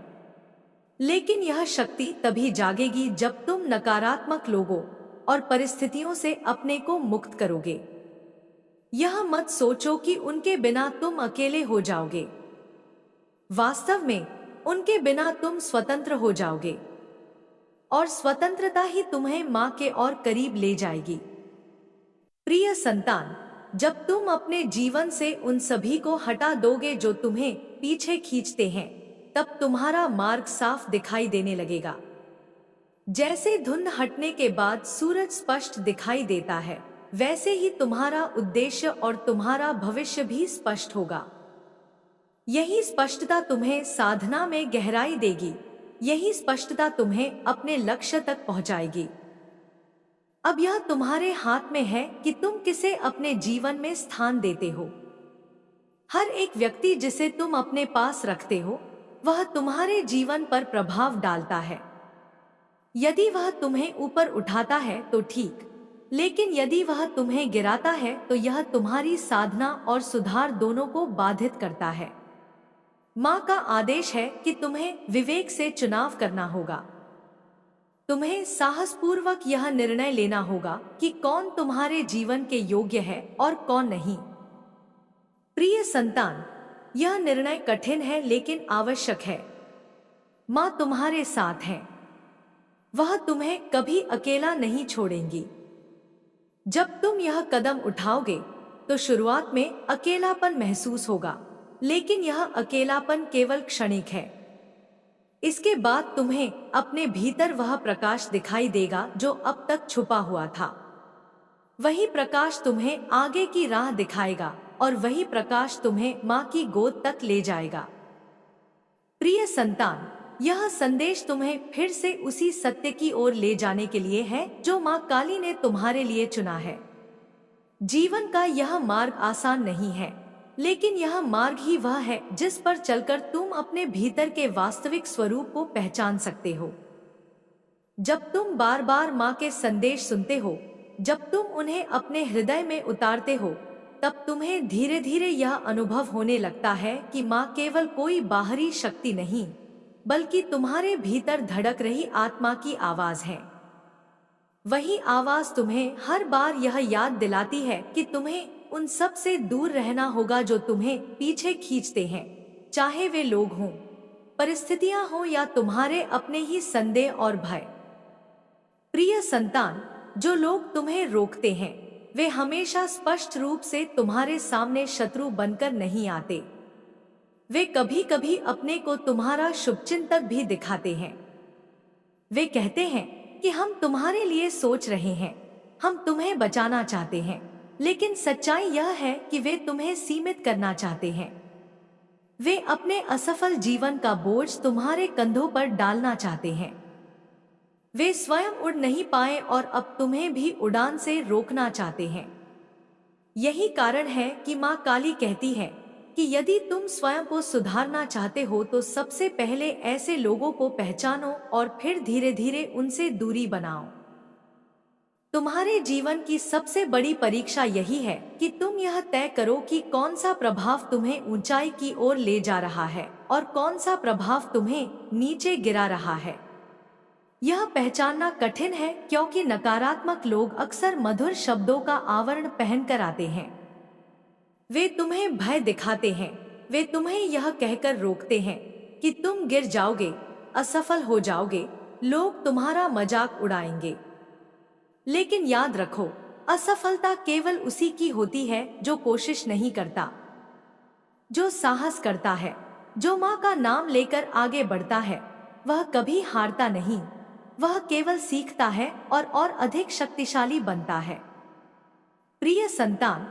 लेकिन यह शक्ति तभी जागेगी जब तुम नकारात्मक लोगों और परिस्थितियों से अपने को मुक्त करोगे। यह मत सोचो कि उनके बिना तुम अकेले हो जाओगे। वास्तव में उनके बिना तुम स्वतंत्र हो जाओगे और स्वतंत्रता ही तुम्हें माँ के और करीब ले जाएगी। प्रिय संतान, जब तुम अपने जीवन से उन सभी को हटा दोगे जो तुम्हें पीछे खींचते हैं, तब तुम्हारा मार्ग साफ दिखाई देने लगेगा। जैसे धुंध हटने के बाद सूरज स्पष्ट दिखाई देता है, वैसे ही तुम्हारा उद्देश्य और तुम्हारा भविष्य भी स्पष्ट होगा। यही स्पष्टता तुम्हें साधना में गहराई देगी। यही स्पष्टता तुम्हें अपने लक्ष्य तक पहुंचाएगी। अब यह तुम्हारे हाथ में है कि तुम किसे अपने जीवन में स्थान देते हो। हर एक व्यक्ति जिसे तुम अपने पास रखते हो, वह तुम्हारे जीवन पर प्रभाव डालता है। यदि वह तुम्हें ऊपर उठाता है तो ठीक, लेकिन यदि वह तुम्हें गिराता है तो यह तुम्हारी साधना और सुधार दोनों को बाधित करता है। माँ का आदेश है कि तुम्हें विवेक से चुनाव करना होगा। तुम्हें साहसपूर्वक यह निर्णय लेना होगा कि कौन तुम्हारे जीवन के योग्य है और कौन नहीं। प्रिय संतान, यह निर्णय कठिन है लेकिन आवश्यक है। माँ तुम्हारे साथ है। वह तुम्हें कभी अकेला नहीं छोड़ेंगी। जब तुम यह कदम उठाओगे तो शुरुआत में अकेलापन महसूस होगा, लेकिन यह अकेलापन केवल क्षणिक है। इसके बाद तुम्हें अपने भीतर वह प्रकाश दिखाई देगा जो अब तक छुपा हुआ था। वही प्रकाश तुम्हें आगे की राह दिखाएगा और वही प्रकाश तुम्हें माँ की गोद तक ले जाएगा। प्रिय संतान, यह संदेश तुम्हें फिर से उसी सत्य की ओर ले जाने के लिए है जो माँ काली ने तुम्हारे लिए चुना है। जीवन का यह मार्ग आसान नहीं है, लेकिन यह मार्ग ही वह है जिस पर चलकर तुम अपने भीतर के वास्तविक स्वरूप को पहचान सकते हो। जब तुम बार बार माँ के संदेश सुनते हो, जब तुम उन्हें अपने हृदय में उतारते हो, तब तुम्हें धीरे धीरे यह अनुभव होने लगता है कि माँ केवल कोई बाहरी शक्ति नहीं, बल्कि तुम्हारे भीतर धड़क रही आत्मा की आवाज है। वही आवाज तुम्हें हर बार यह याद दिलाती है कि तुम्हें उन सब से दूर रहना होगा जो तुम्हें पीछे खींचते हैं, चाहे वे लोग हों, परिस्थितियां हों या तुम्हारे अपने ही संदेह और भय। प्रिय संतान, जो लोग तुम्हें रोकते हैं, वे हमेशा स्पष्ट रूप से तुम्हारे सामने शत्रु बनकर नहीं आते। वे कभी कभी अपने को तुम्हारा शुभचिंतक भी दिखाते हैं। वे कहते हैं कि हम तुम्हारे लिए सोच रहे हैं, हम तुम्हें बचाना चाहते हैं, लेकिन सच्चाई यह है कि वे तुम्हें सीमित करना चाहते हैं। वे अपने असफल जीवन का बोझ तुम्हारे कंधों पर डालना चाहते हैं। वे स्वयं उड़ नहीं पाए और अब तुम्हें भी उड़ान से रोकना चाहते हैं। यही कारण है कि माँ काली कहती है कि यदि तुम स्वयं को सुधारना चाहते हो तो सबसे पहले ऐसे लोगों को पहचानो और फिर धीरे धीरे उनसे दूरी बनाओ। तुम्हारे जीवन की सबसे बड़ी परीक्षा यही है कि तुम यह तय करो कि कौन सा प्रभाव तुम्हें ऊंचाई की ओर ले जा रहा है और कौन सा प्रभाव तुम्हें नीचे गिरा रहा है। यह पहचानना कठिन है क्योंकि नकारात्मक लोग अक्सर मधुर शब्दों का आवरण पहनकर आते हैं। वे तुम्हें भय दिखाते हैं, वे तुम्हें यह कहकर रोकते हैं कि तुम गिर जाओगे, असफल हो जाओगे, लोग तुम्हारा मजाक उड़ाएंगे। लेकिन याद रखो, असफलता केवल उसी की होती है जो कोशिश नहीं करता, जो साहस करता है, जो माँ का नाम लेकर आगे बढ़ता है। वह कभी हारता नहीं, वह केवल सीखता है और अधिक शक्तिशाली बनता है। प्रिय संतान,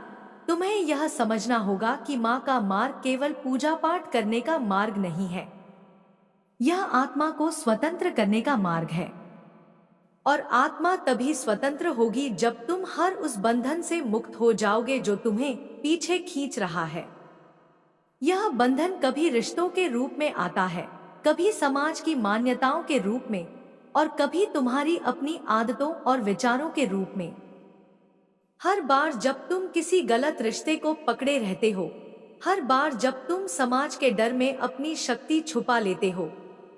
तुम्हें यह समझना होगा कि माँ का मार्ग केवल पूजा पाठ करने का मार्ग नहीं है। यह आत्मा को स्वतंत्र करने का मार्ग है। और आत्मा तभी स्वतंत्र होगी जब तुम हर उस बंधन से मुक्त हो जाओगे जो तुम्हें पीछे खींच रहा है। यह बंधन कभी रिश्तों के रूप में आता है, कभी समाज की मान्यताओं के रूप में और कभी तुम्हारी अपनी आदतों और विचारों के रूप में। हर बार जब तुम किसी गलत रिश्ते को पकड़े रहते हो, हर बार जब तुम समाज के डर में अपनी शक्ति छुपा लेते हो,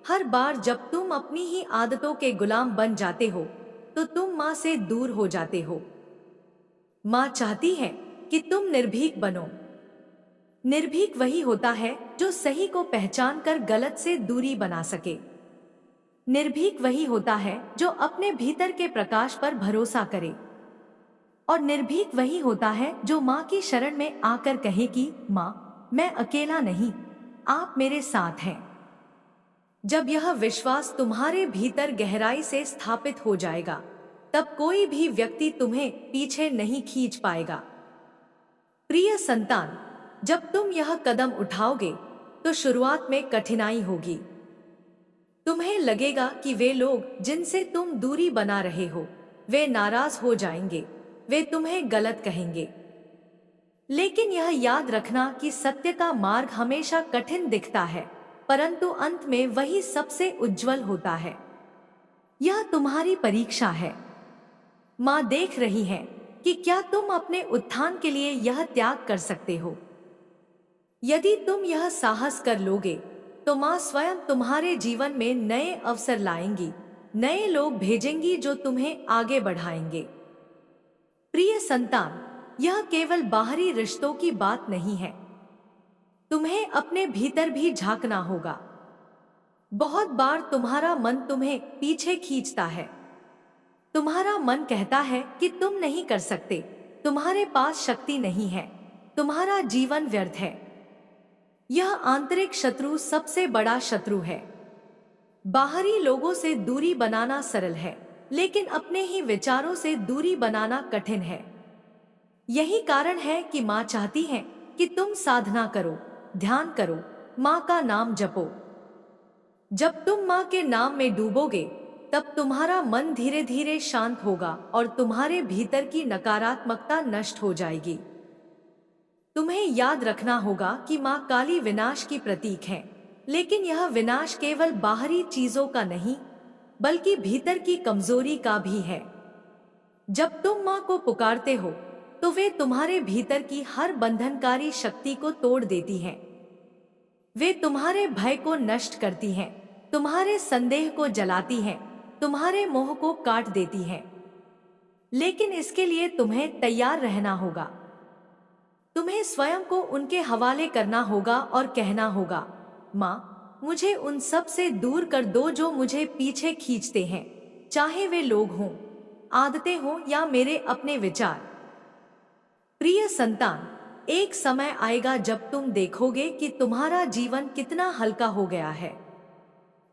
हर बार जब तुम अपनी ही आदतों के गुलाम बन जाते हो, तो तुम माँ से दूर हो जाते हो। माँ चाहती है कि तुम निर्भीक बनो। निर्भीक वही होता है जो सही को पहचान कर गलत से दूरी बना सके। निर्भीक वही होता है जो अपने भीतर के प्रकाश पर भरोसा करे। और निर्भीक वही होता है जो माँ की शरण में आकर कहे कि माँ, मैं अकेला नहीं, आप मेरे साथ हैं। जब यह विश्वास तुम्हारे भीतर गहराई से स्थापित हो जाएगा, तब कोई भी व्यक्ति तुम्हें पीछे नहीं खींच पाएगा। प्रिय संतान, जब तुम यह कदम उठाओगे तो शुरुआत में कठिनाई होगी। तुम्हें लगेगा कि वे लोग जिनसे तुम दूरी बना रहे हो, वे नाराज हो जाएंगे, वे तुम्हें गलत कहेंगे। लेकिन यह याद रखना कि सत्य का मार्ग हमेशा कठिन दिखता है, परंतु अंत में वही सबसे उज्जवल होता है। यह तुम्हारी परीक्षा है। माँ देख रही है कि क्या तुम अपने उत्थान के लिए यह त्याग कर सकते हो। यदि तुम यह साहस कर लोगे तो माँ स्वयं तुम्हारे जीवन में नए अवसर लाएंगी, नए लोग भेजेंगी जो तुम्हें आगे बढ़ाएंगे। प्रिय संतान, यह केवल बाहरी रिश्तों की बात नहीं है। तुम्हें अपने भीतर भी झांकना होगा। बहुत बार तुम्हारा मन तुम्हें पीछे खींचता है। तुम्हारा मन कहता है कि तुम नहीं कर सकते, तुम्हारे पास शक्ति नहीं है, तुम्हारा जीवन व्यर्थ है। यह आंतरिक शत्रु सबसे बड़ा शत्रु है। बाहरी लोगों से दूरी बनाना सरल है, लेकिन अपने ही विचारों से दूरी बनाना कठिन है। यही कारण है कि माँ चाहती है कि तुम साधना करो, ध्यान करो, माँ का नाम जपो। जब तुम माँ के नाम में डूबोगे, तब तुम्हारा मन धीरे धीरे शांत होगा और तुम्हारे भीतर की नकारात्मकता नष्ट हो जाएगी। तुम्हें याद रखना होगा कि माँ काली विनाश की प्रतीक है, लेकिन यह विनाश केवल बाहरी चीजों का नहीं, बल्कि भीतर की कमजोरी का भी है। जब तुम माँ को पुकारते हो, तो वे तुम्हारे भीतर की हर बंधनकारी शक्ति को तोड़ देती हैं। वे तुम्हारे भय को नष्ट करती हैं, तुम्हारे संदेह को जलाती हैं, तुम्हारे मोह को काट देती हैं। लेकिन इसके लिए तुम्हें तैयार रहना होगा। तुम्हें स्वयं को उनके हवाले करना होगा और कहना होगा, माँ, मुझे उन सब से दूर कर दो जो मुझे पीछे खींचते हैं, चाहे वे लोग हों, आदतें हों या मेरे अपने विचार। प्रिय संतान, एक समय आएगा जब तुम देखोगे कि तुम्हारा जीवन कितना हल्का हो गया है।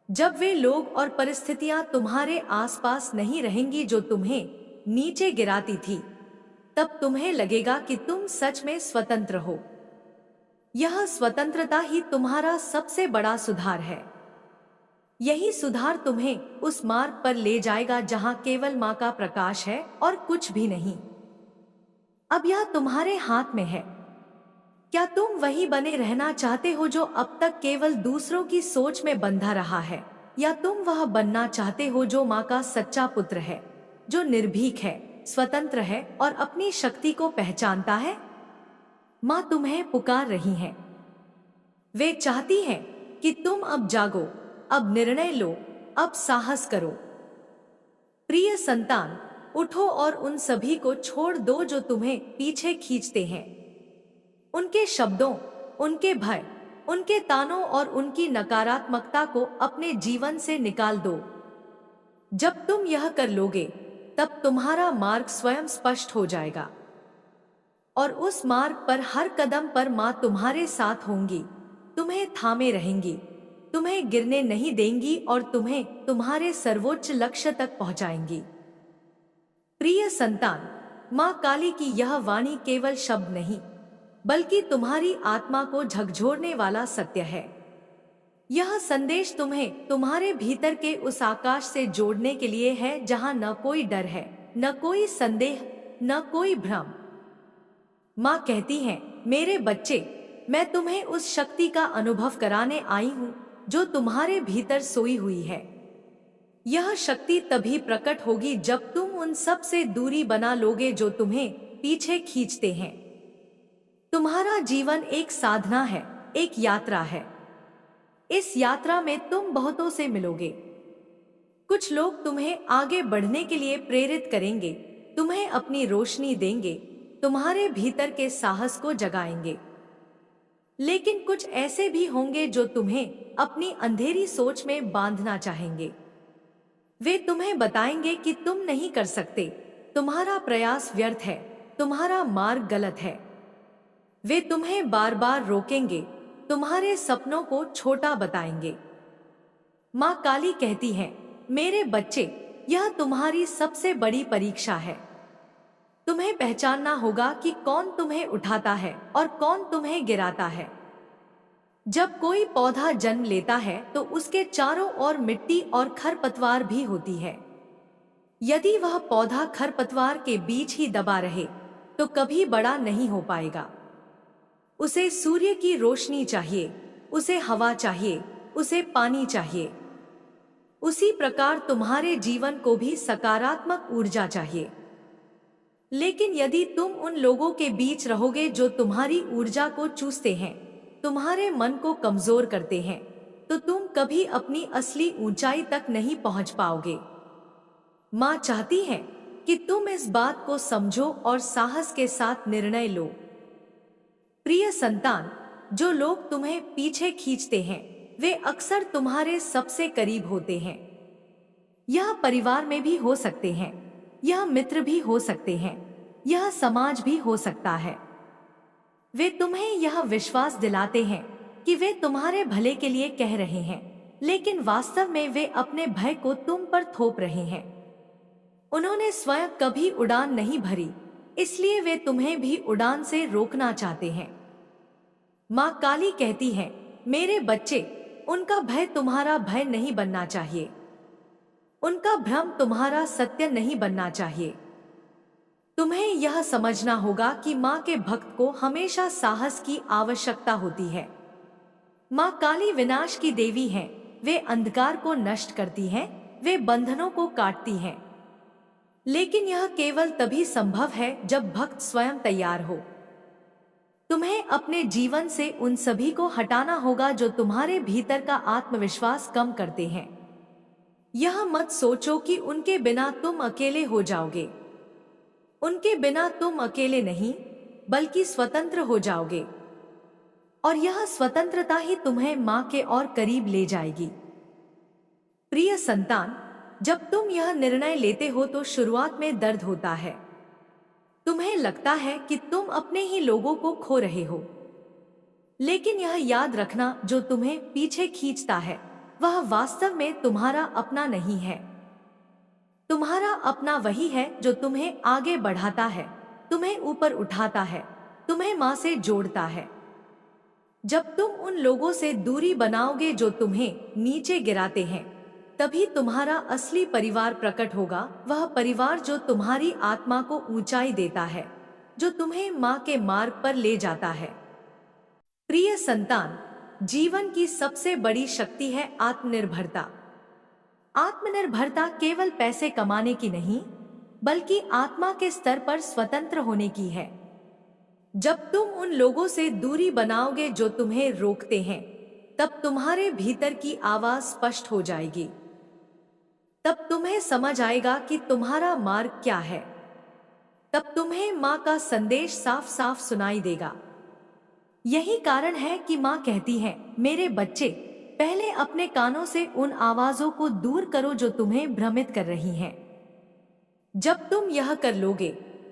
जब वे लोग और परिस्थितियां तुम्हारे आसपास नहीं रहेंगी जो तुम्हें नीचे गिराती थी, तब तुम्हें लगेगा कि तुम सच में स्वतंत्र हो। यह स्वतंत्रता ही तुम्हारा सबसे बड़ा सुधार है। यही सुधार तुम्हें उस मार्ग पर ले जाएगा जहां केवल मां का प्रकाश है और कुछ भी नहीं। अब यह तुम्हारे हाथ में है। क्या तुम वही बने रहना चाहते हो जो अब तक केवल दूसरों की सोच में बंधा रहा है, या तुम वह बनना चाहते हो जो माँ का सच्चा पुत्र है, जो निर्भीक है, स्वतंत्र है और अपनी शक्ति को पहचानता है? माँ तुम्हें पुकार रही है। वे चाहती हैं कि तुम अब जागो, अब निर्णय लो, अब साहस करो। प्रिय संतान, उठो और उन सभी को छोड़ दो जो तुम्हें पीछे खींचते हैं। उनके शब्दों, उनके भय, उनके तानों और उनकी नकारात्मकता को अपने जीवन से निकाल दो। जब तुम यह कर लोगे, तब तुम्हारा मार्ग स्वयं स्पष्ट हो जाएगा और उस मार्ग पर हर कदम पर माँ तुम्हारे साथ होंगी, तुम्हें थामे रहेंगी, तुम्हें गिरने नहीं देंगी और तुम्हें तुम्हारे सर्वोच्च लक्ष्य तक पहुंचाएंगी। प्रिय संतान, माँ काली की यह वाणी केवल शब्द नहीं, बल्कि तुम्हारी आत्मा को झकझोरने वाला सत्य है। यह संदेश तुम्हें तुम्हारे भीतर के उस आकाश से जोड़ने के लिए है जहां न कोई डर है, न कोई संदेह, न कोई भ्रम। माँ कहती है, मेरे बच्चे, मैं तुम्हें उस शक्ति का अनुभव कराने आई हूँ जो तुम्हारे भीतर सोई हुई है। यह शक्ति तभी प्रकट होगी जब तुम उन सब से दूरी बना लोगे जो तुम्हें पीछे खींचते हैं। तुम्हारा जीवन एक साधना है, एक यात्रा है। इस यात्रा में तुम बहुतों से मिलोगे। कुछ लोग तुम्हें आगे बढ़ने के लिए प्रेरित करेंगे, तुम्हें अपनी रोशनी देंगे, तुम्हारे भीतर के साहस को जगाएंगे। लेकिन कुछ ऐसे भी होंगे जो तुम्हें अपनी अंधेरी सोच में बांधना चाहेंगे। वे तुम्हें बताएंगे कि तुम नहीं कर सकते, तुम्हारा प्रयास व्यर्थ है, तुम्हारा मार्ग गलत है। वे तुम्हें बार बार रोकेंगे, तुम्हारे सपनों को छोटा बताएंगे। माँ काली कहती है, मेरे बच्चे, यह तुम्हारी सबसे बड़ी परीक्षा है। तुम्हें पहचानना होगा कि कौन तुम्हें उठाता है और कौन तुम्हें गिराता है। जब कोई पौधा जन्म लेता है तो उसके चारों ओर मिट्टी और खरपतवार भी होती है। यदि वह पौधा खरपतवार के बीच ही दबा रहे तो कभी बड़ा नहीं हो पाएगा। उसे सूर्य की रोशनी चाहिए, उसे हवा चाहिए, उसे पानी चाहिए। उसी प्रकार तुम्हारे जीवन को भी सकारात्मक ऊर्जा चाहिए। लेकिन यदि तुम उन लोगों के बीच रहोगे जो तुम्हारी ऊर्जा को चूसते हैं, तुम्हारे मन को कमजोर करते हैं, तो तुम कभी अपनी असली ऊंचाई तक नहीं पहुंच पाओगे। माँ चाहती है कि तुम इस बात को समझो और साहस के साथ निर्णय लो। प्रिय संतान, जो लोग तुम्हें पीछे खींचते हैं, वे अक्सर तुम्हारे सबसे करीब होते हैं। यह परिवार में भी हो सकते हैं, यह मित्र भी हो सकते हैं, यह समाज भी हो सकता है। वे तुम्हें यह विश्वास दिलाते हैं कि वे तुम्हारे भले के लिए कह रहे हैं, लेकिन वास्तव में वे अपने भय को तुम पर थोप रहे हैं। उन्होंने स्वयं कभी उड़ान नहीं भरी, इसलिए वे तुम्हें भी उड़ान से रोकना चाहते हैं। माँ काली कहती है, मेरे बच्चे, उनका भय तुम्हारा भय नहीं बनना चाहिए, उनका भ्रम तुम्हारा सत्य नहीं बनना चाहिए। तुम्हें यह समझना होगा कि माँ के भक्त को हमेशा साहस की आवश्यकता होती है। माँ काली विनाश की देवी हैं, वे अंधकार को नष्ट करती हैं, वे बंधनों को काटती हैं। लेकिन यह केवल तभी संभव है जब भक्त स्वयं तैयार हो। तुम्हें अपने जीवन से उन सभी को हटाना होगा जो तुम्हारे भीतर का आत्मविश्वास कम करते हैं। यह मत सोचो कि उनके बिना तुम अकेले हो जाओगे। उनके बिना तुम अकेले नहीं, बल्कि स्वतंत्र हो जाओगे, और यह स्वतंत्रता ही तुम्हें माँ के और करीब ले जाएगी। प्रिय संतान, जब तुम यह निर्णय लेते हो तो शुरुआत में दर्द होता है। तुम्हें लगता है कि तुम अपने ही लोगों को खो रहे हो। लेकिन यह याद रखना, जो तुम्हें पीछे खींचता है वह वास्तव में तुम्हारा अपना नहीं है। तुम्हारा अपना वही है जो तुम्हें आगे बढ़ाता है, तुम्हें ऊपर उठाता है, तुम्हें माँ से जोड़ता है। जब तुम उन लोगों से दूरी बनाओगे जो तुम्हें नीचे गिराते हैं, तभी तुम्हारा असली परिवार प्रकट होगा, वह परिवार जो तुम्हारी आत्मा को ऊंचाई देता है, जो तुम्हें माँ के मार्ग पर ले जाता है। प्रिय संतान, जीवन की सबसे बड़ी शक्ति है आत्मनिर्भरता। आत्मनिर्भरता केवल पैसे कमाने की नहीं, बल्कि आत्मा के स्तर पर स्वतंत्र होने की है। जब तुम उन लोगों से दूरी बनाओगे जो तुम्हें रोकते हैं, तब तुम्हारे भीतर की आवाज स्पष्ट हो जाएगी। तब तुम्हें समझ आएगा कि तुम्हारा मार्ग क्या है। तब तुम्हें माँ का संदेश साफ साफ सुनाई देगा। यही कारण है कि माँ कहती है, मेरे बच्चे, पहले अपने कानों से उन आवाजों को दूर करो जो तुम्हें भ्रमित कर रही हैं। जब तुम यह कर लोगे,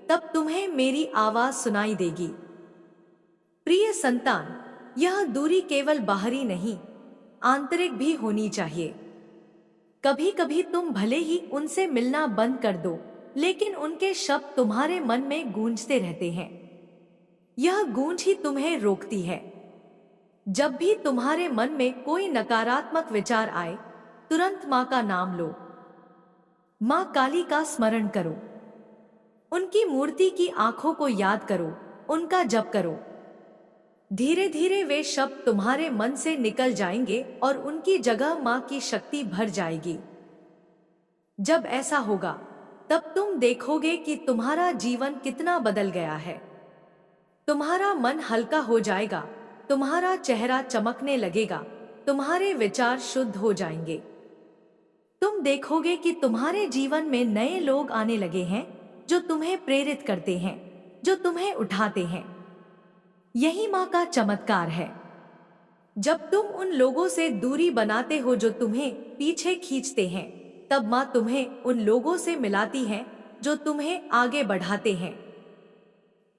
तब तुम्हें मेरी आवाज सुनाई देगी। प्रिय संतान, यह दूरी केवल बाहरी नहीं, आंतरिक भी होनी चाहिए। कभी कभी तुम भले ही उनसे मिलना बंद कर दो, लेकिन उनके शब्द तुम्हारे मन में गूंजते रहते हैं। यह गूंज ही तुम्हें रोकती है। जब भी तुम्हारे मन में कोई नकारात्मक विचार आए, तुरंत माँ का नाम लो। माँ काली का स्मरण करो, उनकी मूर्ति की आंखों को याद करो, उनका जप करो। धीरे धीरे वे शब्द तुम्हारे मन से निकल जाएंगे और उनकी जगह माँ की शक्ति भर जाएगी। जब ऐसा होगा, तब तुम देखोगे कि तुम्हारा जीवन कितना बदल गया है। तुम्हारा मन हल्का हो जाएगा, तुम्हारा चेहरा चमकने लगेगा, तुम्हारे विचार शुद्ध हो जाएंगे। तुम देखोगे कि तुम्हारे जीवन में नए लोग आने लगे हैं, जो तुम्हें प्रेरित करते हैं, जो तुम्हें उठाते हैं। यही माँ का चमत्कार है। जब तुम उन लोगों से दूरी बनाते हो जो तुम्हें पीछे खींचते हैं, तब माँ तुम्हें उन लोगों से मिलाती है जो तुम्हें आगे बढ़ाते हैं।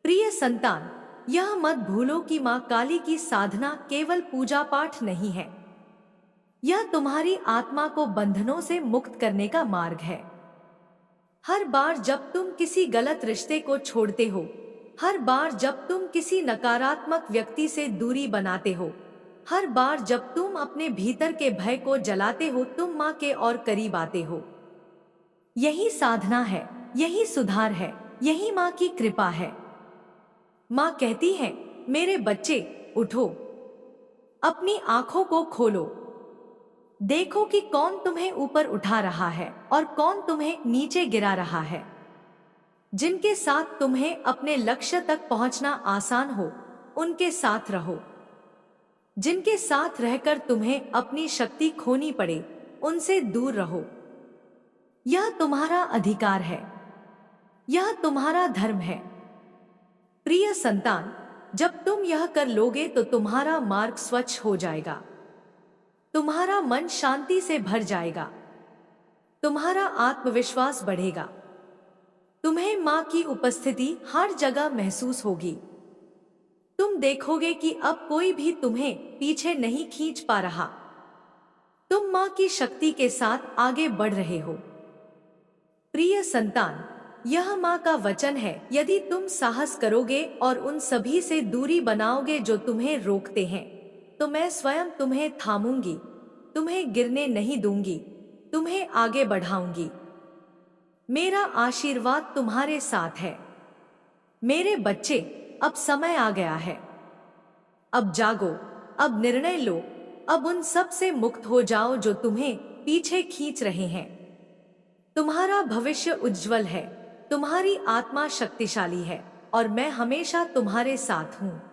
प्रिय संतान, यह मत भूलो कि माँ काली की साधना केवल पूजा पाठ नहीं है। यह तुम्हारी आत्मा को बंधनों से मुक्त करने का मार्ग है। हर बार जब तुम किसी गलत रिश्ते को छोड़ते हो, हर बार जब तुम किसी नकारात्मक व्यक्ति से दूरी बनाते हो, हर बार जब तुम अपने भीतर के भय को जलाते हो, तुम माँ के और करीब आते हो। यही साधना है, यही सुधार है, यही माँ की कृपा है। माँ कहती है, मेरे बच्चे, उठो, अपनी आंखों को खोलो, देखो कि कौन तुम्हें ऊपर उठा रहा है और कौन तुम्हें नीचे गिरा रहा है। जिनके साथ तुम्हें अपने लक्ष्य तक पहुंचना आसान हो, उनके साथ रहो। जिनके साथ रहकर तुम्हें अपनी शक्ति खोनी पड़े, उनसे दूर रहो। यह तुम्हारा अधिकार है, यह तुम्हारा धर्म है। प्रिय संतान, जब तुम यह कर लोगे तो तुम्हारा मार्ग स्वच्छ हो जाएगा, तुम्हारा मन शांति से भर जाएगा, तुम्हारा आत्मविश्वास बढ़ेगा, तुम्हें माँ की उपस्थिति हर जगह महसूस होगी। तुम देखोगे कि अब कोई भी तुम्हें पीछे नहीं खींच पा रहा। तुम माँ की शक्ति के साथ आगे बढ़ रहे हो। प्रिय संतान, यह माँ का वचन है, यदि तुम साहस करोगे और उन सभी से दूरी बनाओगे जो तुम्हें रोकते हैं, तो मैं स्वयं तुम्हें थामूंगी, तुम्हें गिरने नहीं दूंगी, तुम्हें आगे बढ़ाऊंगी। मेरा आशीर्वाद तुम्हारे साथ है। मेरे बच्चे, अब समय आ गया है। अब जागो, अब निर्णय लो, अब उन सब से मुक्त हो जाओ जो तुम्हें पीछे खींच रहे हैं। तुम्हारा भविष्य उज्जवल है, तुम्हारी आत्मा शक्तिशाली है और मैं हमेशा तुम्हारे साथ हूँ।